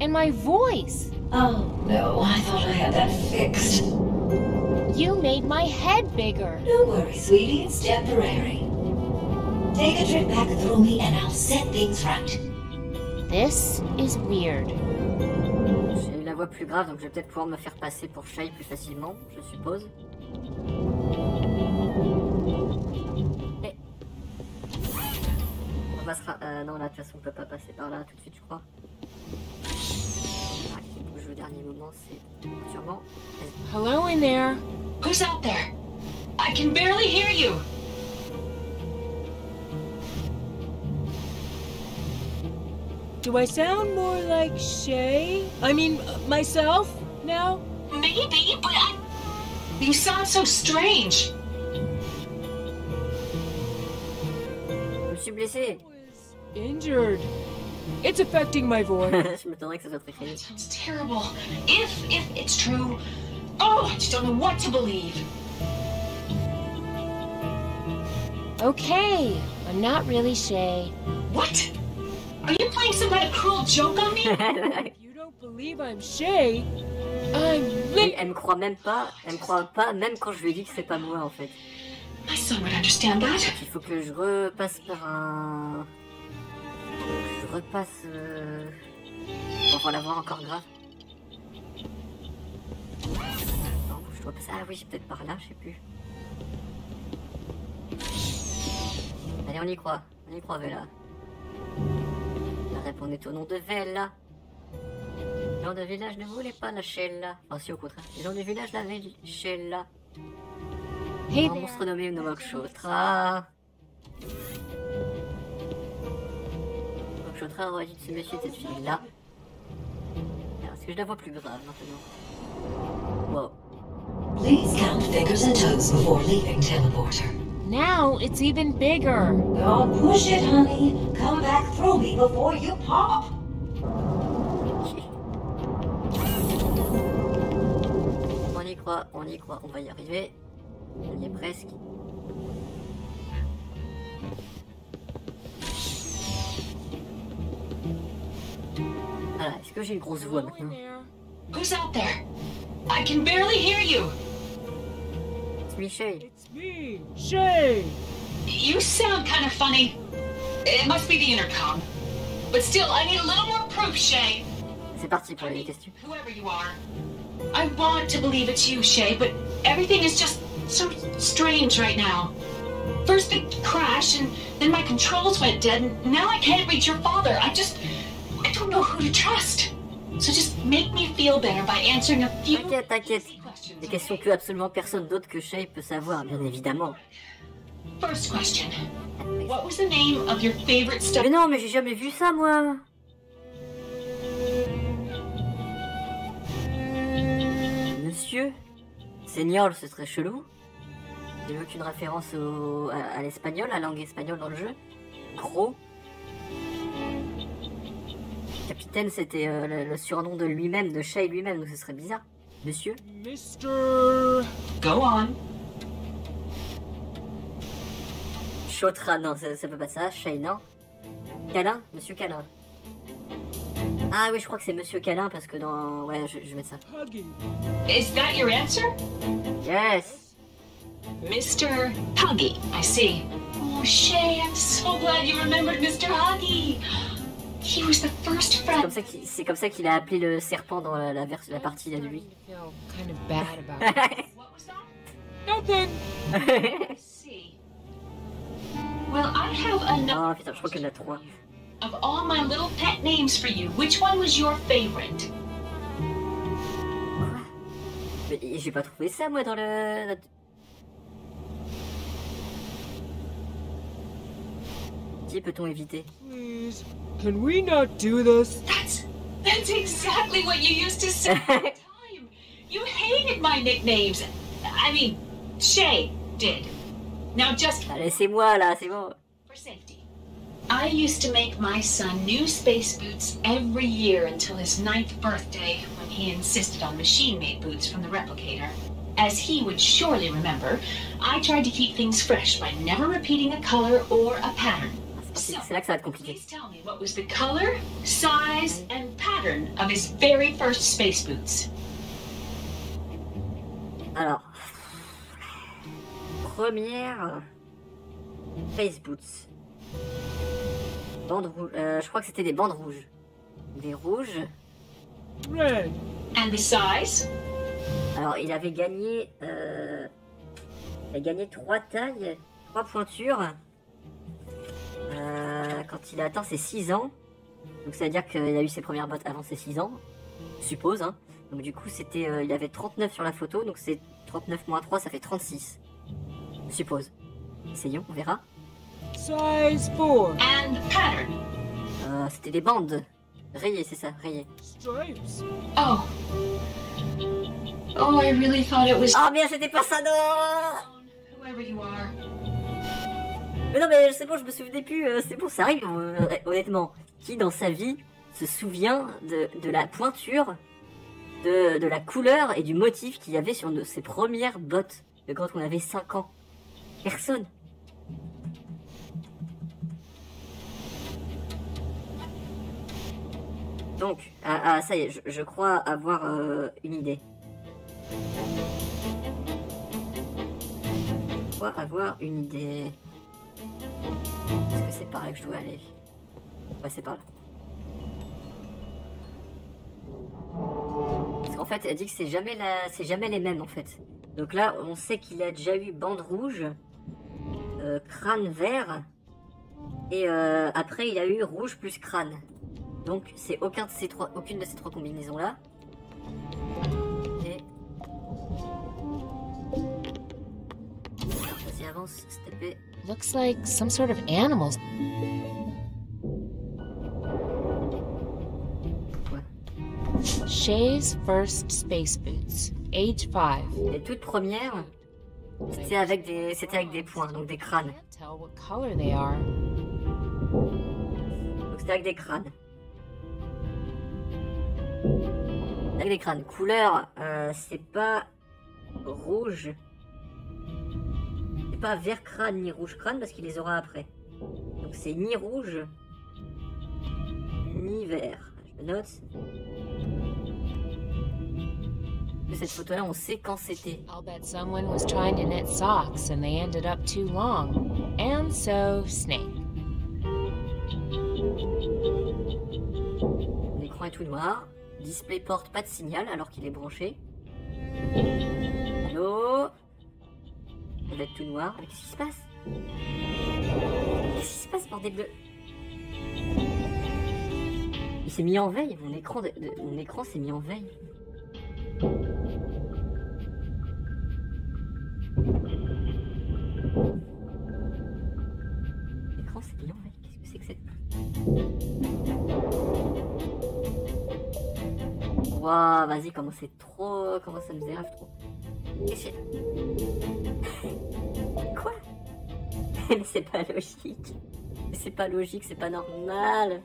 And my voice? Oh, no, I thought I had that fixed. You made my head bigger. Don't worry, sweetie, it's temporary. Take a trip back through me and I'll set things right. This is weird. J'ai eu la voix plus grave, donc je vais peut-être pouvoir me faire passer pour Shay plus facilement, je suppose. Et... on passera... non, là, de toute façon, on peut pas passer par là tout de suite, je crois. Ah, qui bouge au dernier moment, c'est sûrement... Hello in there. Who's out there? I can barely hear you. Do I sound more like Shay? I mean, myself now? Maybe, but you sound so strange. Je me suis blessé. Injured. It's affecting my voice. Je m'attendrais que ça soit très crédible. It's terrible. If it's true, oh, I just don't know what to believe. Okay, I'm not really Shay. What? Are you playing some kind of cruel joke on me? If you don't believe I'm Shay, I'm Oui, elle me croit même pas. Elle me croit pas, même quand je lui ai dit que c'est pas moi en fait. My son would understand that. Donc, il faut que je repasse par un. Je repasse. On va la voir encore grave. Non, je dois passer. Ah oui, peut-être par là, je sais plus. Allez, on y croit, Vela. Répondez au nom de Vela. Les gens du village ne voulaient pas la Shella. Enfin, si, au contraire. Les gens du village l'avaient Shella. Hey un monstre nommé Nomokshotra. Nomokshotra aurait dit de ce monsieur et cette fille-là. Est-ce que je la vois plus grave maintenant? Wow. Please count fingers and toes before leaving teleporter. Now it's even bigger. Don't push it, honey. Come back through me before you pop. On y croit, on va y arriver. On y est presque. Voilà, est-ce que j'ai une grosse voix maintenant? Who's out there? I can barely hear you. It's me, Shay. It's me, Shay. You sound kind of funny. It must be the intercom. But still, I need a little more proof, Shay. C'est parti pour les questions. Whoever you are. I want to believe it's you, Shay, but everything is just so strange right now. First the crash, and then my controls went dead, and now I can't reach your father. I don't know who to trust. So just make me feel better by answering a few... T'inquiète. Des questions que absolument personne d'autre que Shay peut savoir, bien évidemment. First question. What was the name of your favorite stuff? Mais non, mais j'ai jamais vu ça, moi. Monsieur Senior, ce serait chelou. Il n'y a aucune référence à l'espagnol, à la langue espagnole dans le jeu. Gros. Capitaine, c'était le surnom de lui-même, de Shay lui-même, donc ce serait bizarre. Monsieur Mr. Go on. Chotra, non, ça peut pas ça. Shay, non. Câlin, Monsieur Câlin. Ah oui, je crois que c'est Monsieur Câlin parce que dans... Ouais, je vais mettre ça. Is that your answer? Yes. Mr. Huggy, I see. Oh, Shay, I'm so glad you remembered Mr. Huggy. He was the first friend. C'est comme ça qu'il a appelé le serpent dans la partie là de lui. Kind of bad about it. What was that? Nothing. I see. Well, I have enough. Oh putain, je crois qu'il y en a 3. Of all my little pet names for you, which one was your favorite? Quoi? Mais j'ai pas trouvé ça moi dans le... Qui peut-on éviter? Please, can we not do this? That's exactly what you used to say all the time. You hated my nicknames. I mean, Shay did. Now just... Laissez-moi là, c'est bon. For safety. I used to make my son new space boots every year until his 9th birthday, when he insisted on machine-made boots from the replicator. As he would surely remember, I tried to keep things fresh by never repeating a color or a pattern. C'est là que ça va être compliqué. Please tell me what was the color, size, and pattern of his very first space boots. Alors, première Space Boots. Bandes rouges. Je crois que c'était des bandes rouges. Des rouges. Red. And the size? Alors, il avait gagné. Il a gagné 3 tailles, 3 pointures. Quand il a atteint ses 6 ans. Donc ça veut dire qu'il a eu ses premières bottes avant ses 6 ans. Je suppose, hein. Donc du coup, c'était, il avait 39 sur la photo. Donc c'est 39 moins 3, ça fait 36. Je suppose. Essayons, on verra. Size 4. And pattern? C'était des bandes. Rayées, c'est ça, rayées. Oh. Oh, I really thought it was... Oh bien, c'était pas ça, non. Whoever you are. Mais non, mais c'est bon, je me souvenais plus. C'est bon, ça arrive, honnêtement. Qui, dans sa vie, se souvient de la pointure, de la couleur et du motif qu'il y avait sur ses premières bottes de quand on avait 5 ans? Personne. Donc, ça y est, je crois avoir une idée. Je crois avoir une idée. Est-ce que c'est par là que je dois aller? Ouais, c'est par là. Parce qu'en fait, elle dit que c'est jamais les mêmes en fait. Donc là, on sait qu'il a déjà eu bande rouge, crâne vert, et après il a eu rouge plus crâne. Donc c'est aucune de ces trois combinaisons là. Et... vas-y, avance, STP. Looks like some sort of animals. Shay's first space boots, age 5. Les toutes premières, c'était avec des points, donc des crânes. Tell what color they are. Donc c'était avec des crânes. Avec des crânes. Couleur, c'est pas rouge. C'est pas vert crâne ni rouge crâne parce qu'il les aura après. Donc c'est ni rouge ni vert. Je note. De cette photo-là, on sait quand c'était. I'll bet someone was trying to knit socks and they ended up too long. And so, Snake. L'écran est tout noir. Display porte pas de signal alors qu'il est branché. Allô? Ça va être tout noir. Mais qu'est-ce qui se passe? Qu'est-ce qui se passe, bordel de... Il s'est mis en veille. Mon écran s'est mis en veille. L'écran s'est mis en veille. Qu'est-ce que c'est que cette... Waouh, vas-y, comment ça me dérange trop. Qu'est-ce que... Quoi? Mais c'est pas logique. C'est pas logique, c'est pas normal.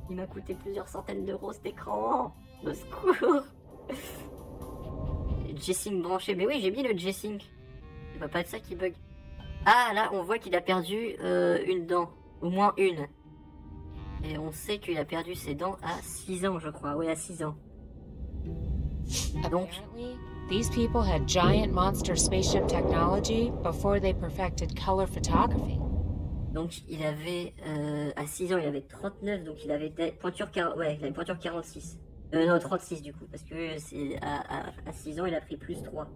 Il m'a coûté plusieurs centaines d'euros cet écran. Au secours. G-Sync branché. Mais oui, j'ai mis le G-Sync. Ça va pas être ça qui bug. Ah, là, on voit qu'il a perdu une dent. Au moins une. Et on sait qu'il a perdu ses dents à 6 ans, je crois. Oui, à 6 ans. Donc... These people had giant monster spaceship technology before they perfected color photography. Donc il avait, à 6 ans, il avait 39, donc il avait pointure 40, ouais, il avait pointure 46. Non, 36 du coup, parce que c'est à 6 ans, il a pris plus 3.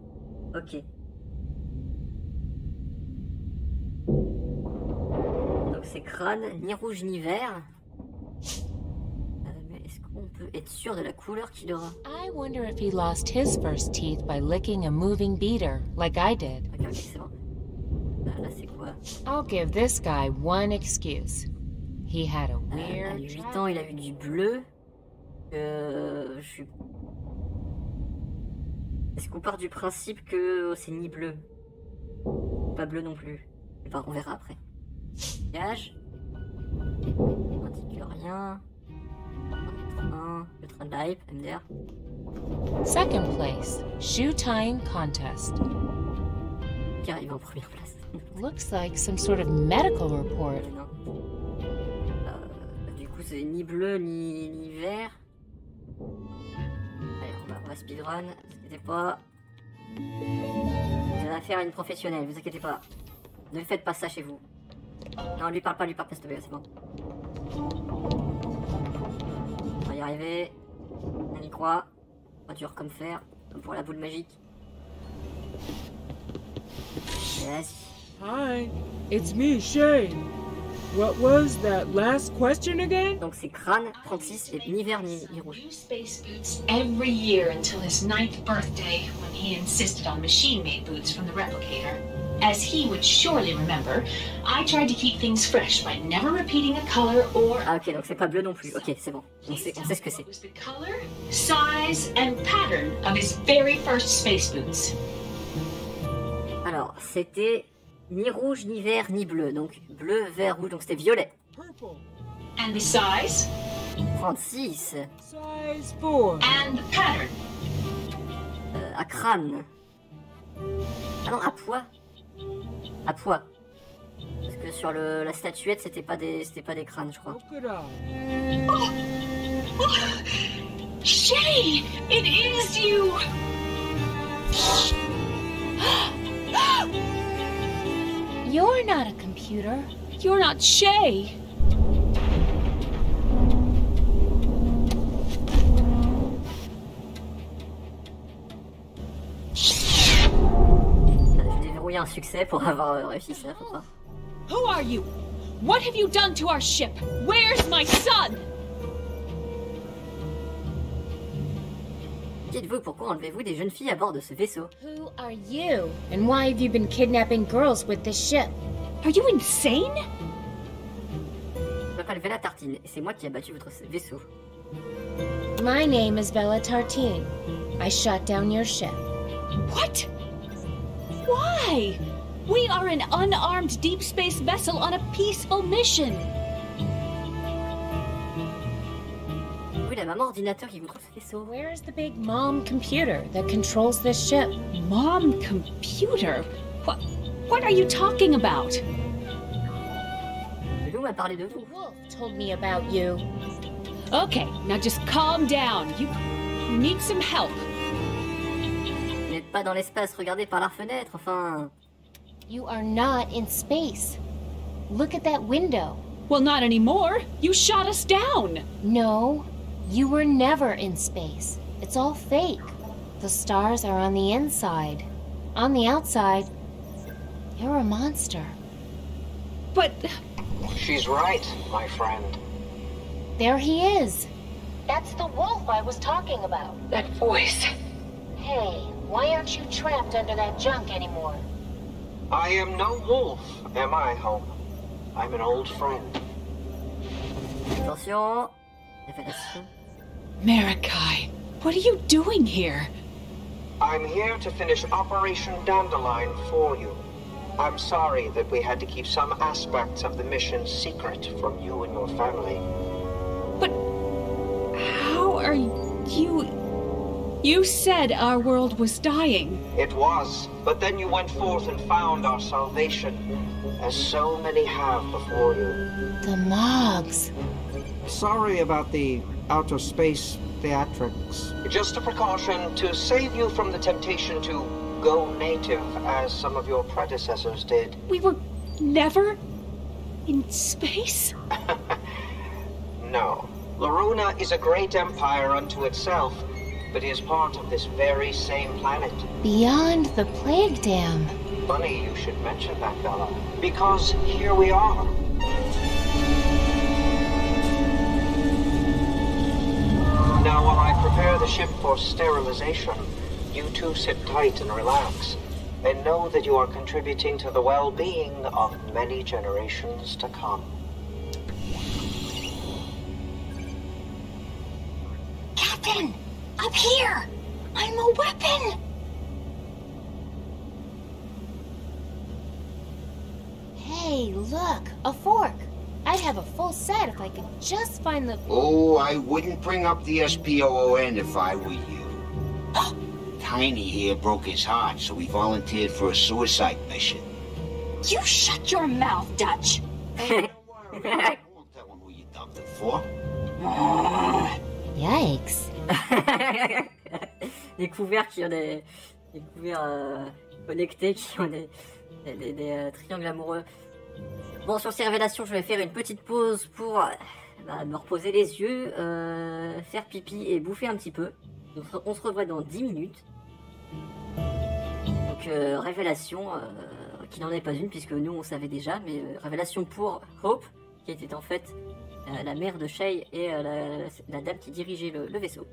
Ok. Donc c'est crâne, ni rouge ni vert. Mais est-ce qu'on peut être sûr de la couleur qu'il aura? I wonder if he lost his first teeth by licking a moving beater, like I did. Ok, c'est bon. Là, c'est quoi? I'll give this guy one excuse. He had a weird... À 8 ans, il a eu du bleu. Je suis... Est-ce qu'on part du principe que c'est ni bleu? Pas bleu non plus. Enfin, on verra après. Gage. Indique rien. Le train de la hype, MDR. Second place, shoe tying contest. Qui arrive en première place. Looks like some sort of medical report. Du coup, c'est ni bleu ni vert. Allez, on va speedrun, ne vous inquiétez pas. J'ai affaire à une professionnelle, vous inquiétez pas. Ne faites pas ça chez vous. Non, lui parle pas, s'il te plaît, c'est bon. On va y arriver. On y croit. Dur comme fer, comme pour la boule magique. Yes. Hi, it's me, Shay. What was that last question again? Donc c'est crâne 36 et ni vert ni rouge. New space boots every year until his 9th birthday, when he insisted on machine-made boots from the replicator. as he would surely remember, I tried to keep things fresh by never repeating a color or... Ah ok, donc c'est pas bleu non plus. Ok, c'est bon. On sait ce que c'est. It was the color, size, and pattern of his very first space boots. Alors, c'était ni rouge, ni vert, ni bleu. Donc bleu, vert, rouge, donc c'était violet. And the size? 36. Size 4. And the pattern? À crâne. Ah non, à poids. À poids. Parce que sur la statuette, c'était pas des crânes, je crois. Shay! It is you! You're not a computer. You're not Shay. J'ai déverrouillé un succès pour avoir réussi ça, faut pas. Who are you? What have you done to our ship? Where's my son? Dites-vous, pourquoi enlevez-vous des jeunes filles à bord de ce vaisseau? Who are you? And why have you been kidnapping girls with this ship? Are you insane? Je m'appelle Vela Tartine et c'est moi qui ai abattu votre vaisseau. My name is Vela Tartine. I shot down your ship. What? Why? We are an unarmed deep space vessel on a peaceful mission. Oui, la maman ordinateur qui contrôle ce vaisseau. Where's the big mom computer that controls this ship? Mom computer? What are you talking about? Le loup m'a parlé de vous. The wolf told me about you. Okay, now just calm down. You need some help. Vous n'êtes pas dans l'espace, regardez par la fenêtre, enfin... You are not in space. Look at that window. Well, not anymore. You shot us down. No, you were never in space. It's all fake. The stars are on the inside. On the outside, you're a monster. But... She's right, my friend. There he is. That's the wolf I was talking about. That voice. Hey, why aren't you trapped under that junk anymore? I am no wolf, am I, Hope? I'm an old friend. Attention. Révélation. Marakai, what are you doing here? I'm here to finish Operation Dandelion for you. I'm sorry that we had to keep some aspects of the mission secret from you and your family. But how are you... You said our world was dying. It was, but then you went forth and found our salvation, as so many have before you. The Mogs. Sorry about the outer space theatrics. Just a precaution to save you from the temptation to go native, as some of your predecessors did. We were never in space? No. Loruna is a great empire unto itself, but is part of this very same planet. Beyond the plague dam. Funny you should mention that, Bella, because here we are. Now, while I prepare the ship for sterilization, you two sit tight and relax, and know that you are contributing to the well-being of many generations to come. Captain! Up here! I'm a weapon! Hey, look, a fork. I'd have a full set if I could just find the... Oh, I wouldn't bring up the SPOON if I were you. Tiny here broke his heart, so he volunteered for a suicide mission. You shut your mouth, Dutch! I won't tell him who you dumped it for. Yikes. Des couverts qui ont des couverts connectés qui ont des triangles amoureux. Bon, sur ces révélations, je vais faire une petite pause pour me reposer les yeux, faire pipi et bouffer un petit peu. Donc, on se revoit dans 10 minutes. Donc, révélation qui n'en est pas une, puisque nous on savait déjà, mais révélation pour Hope, qui était en fait la mère de Shay et la dame qui dirigeait le vaisseau.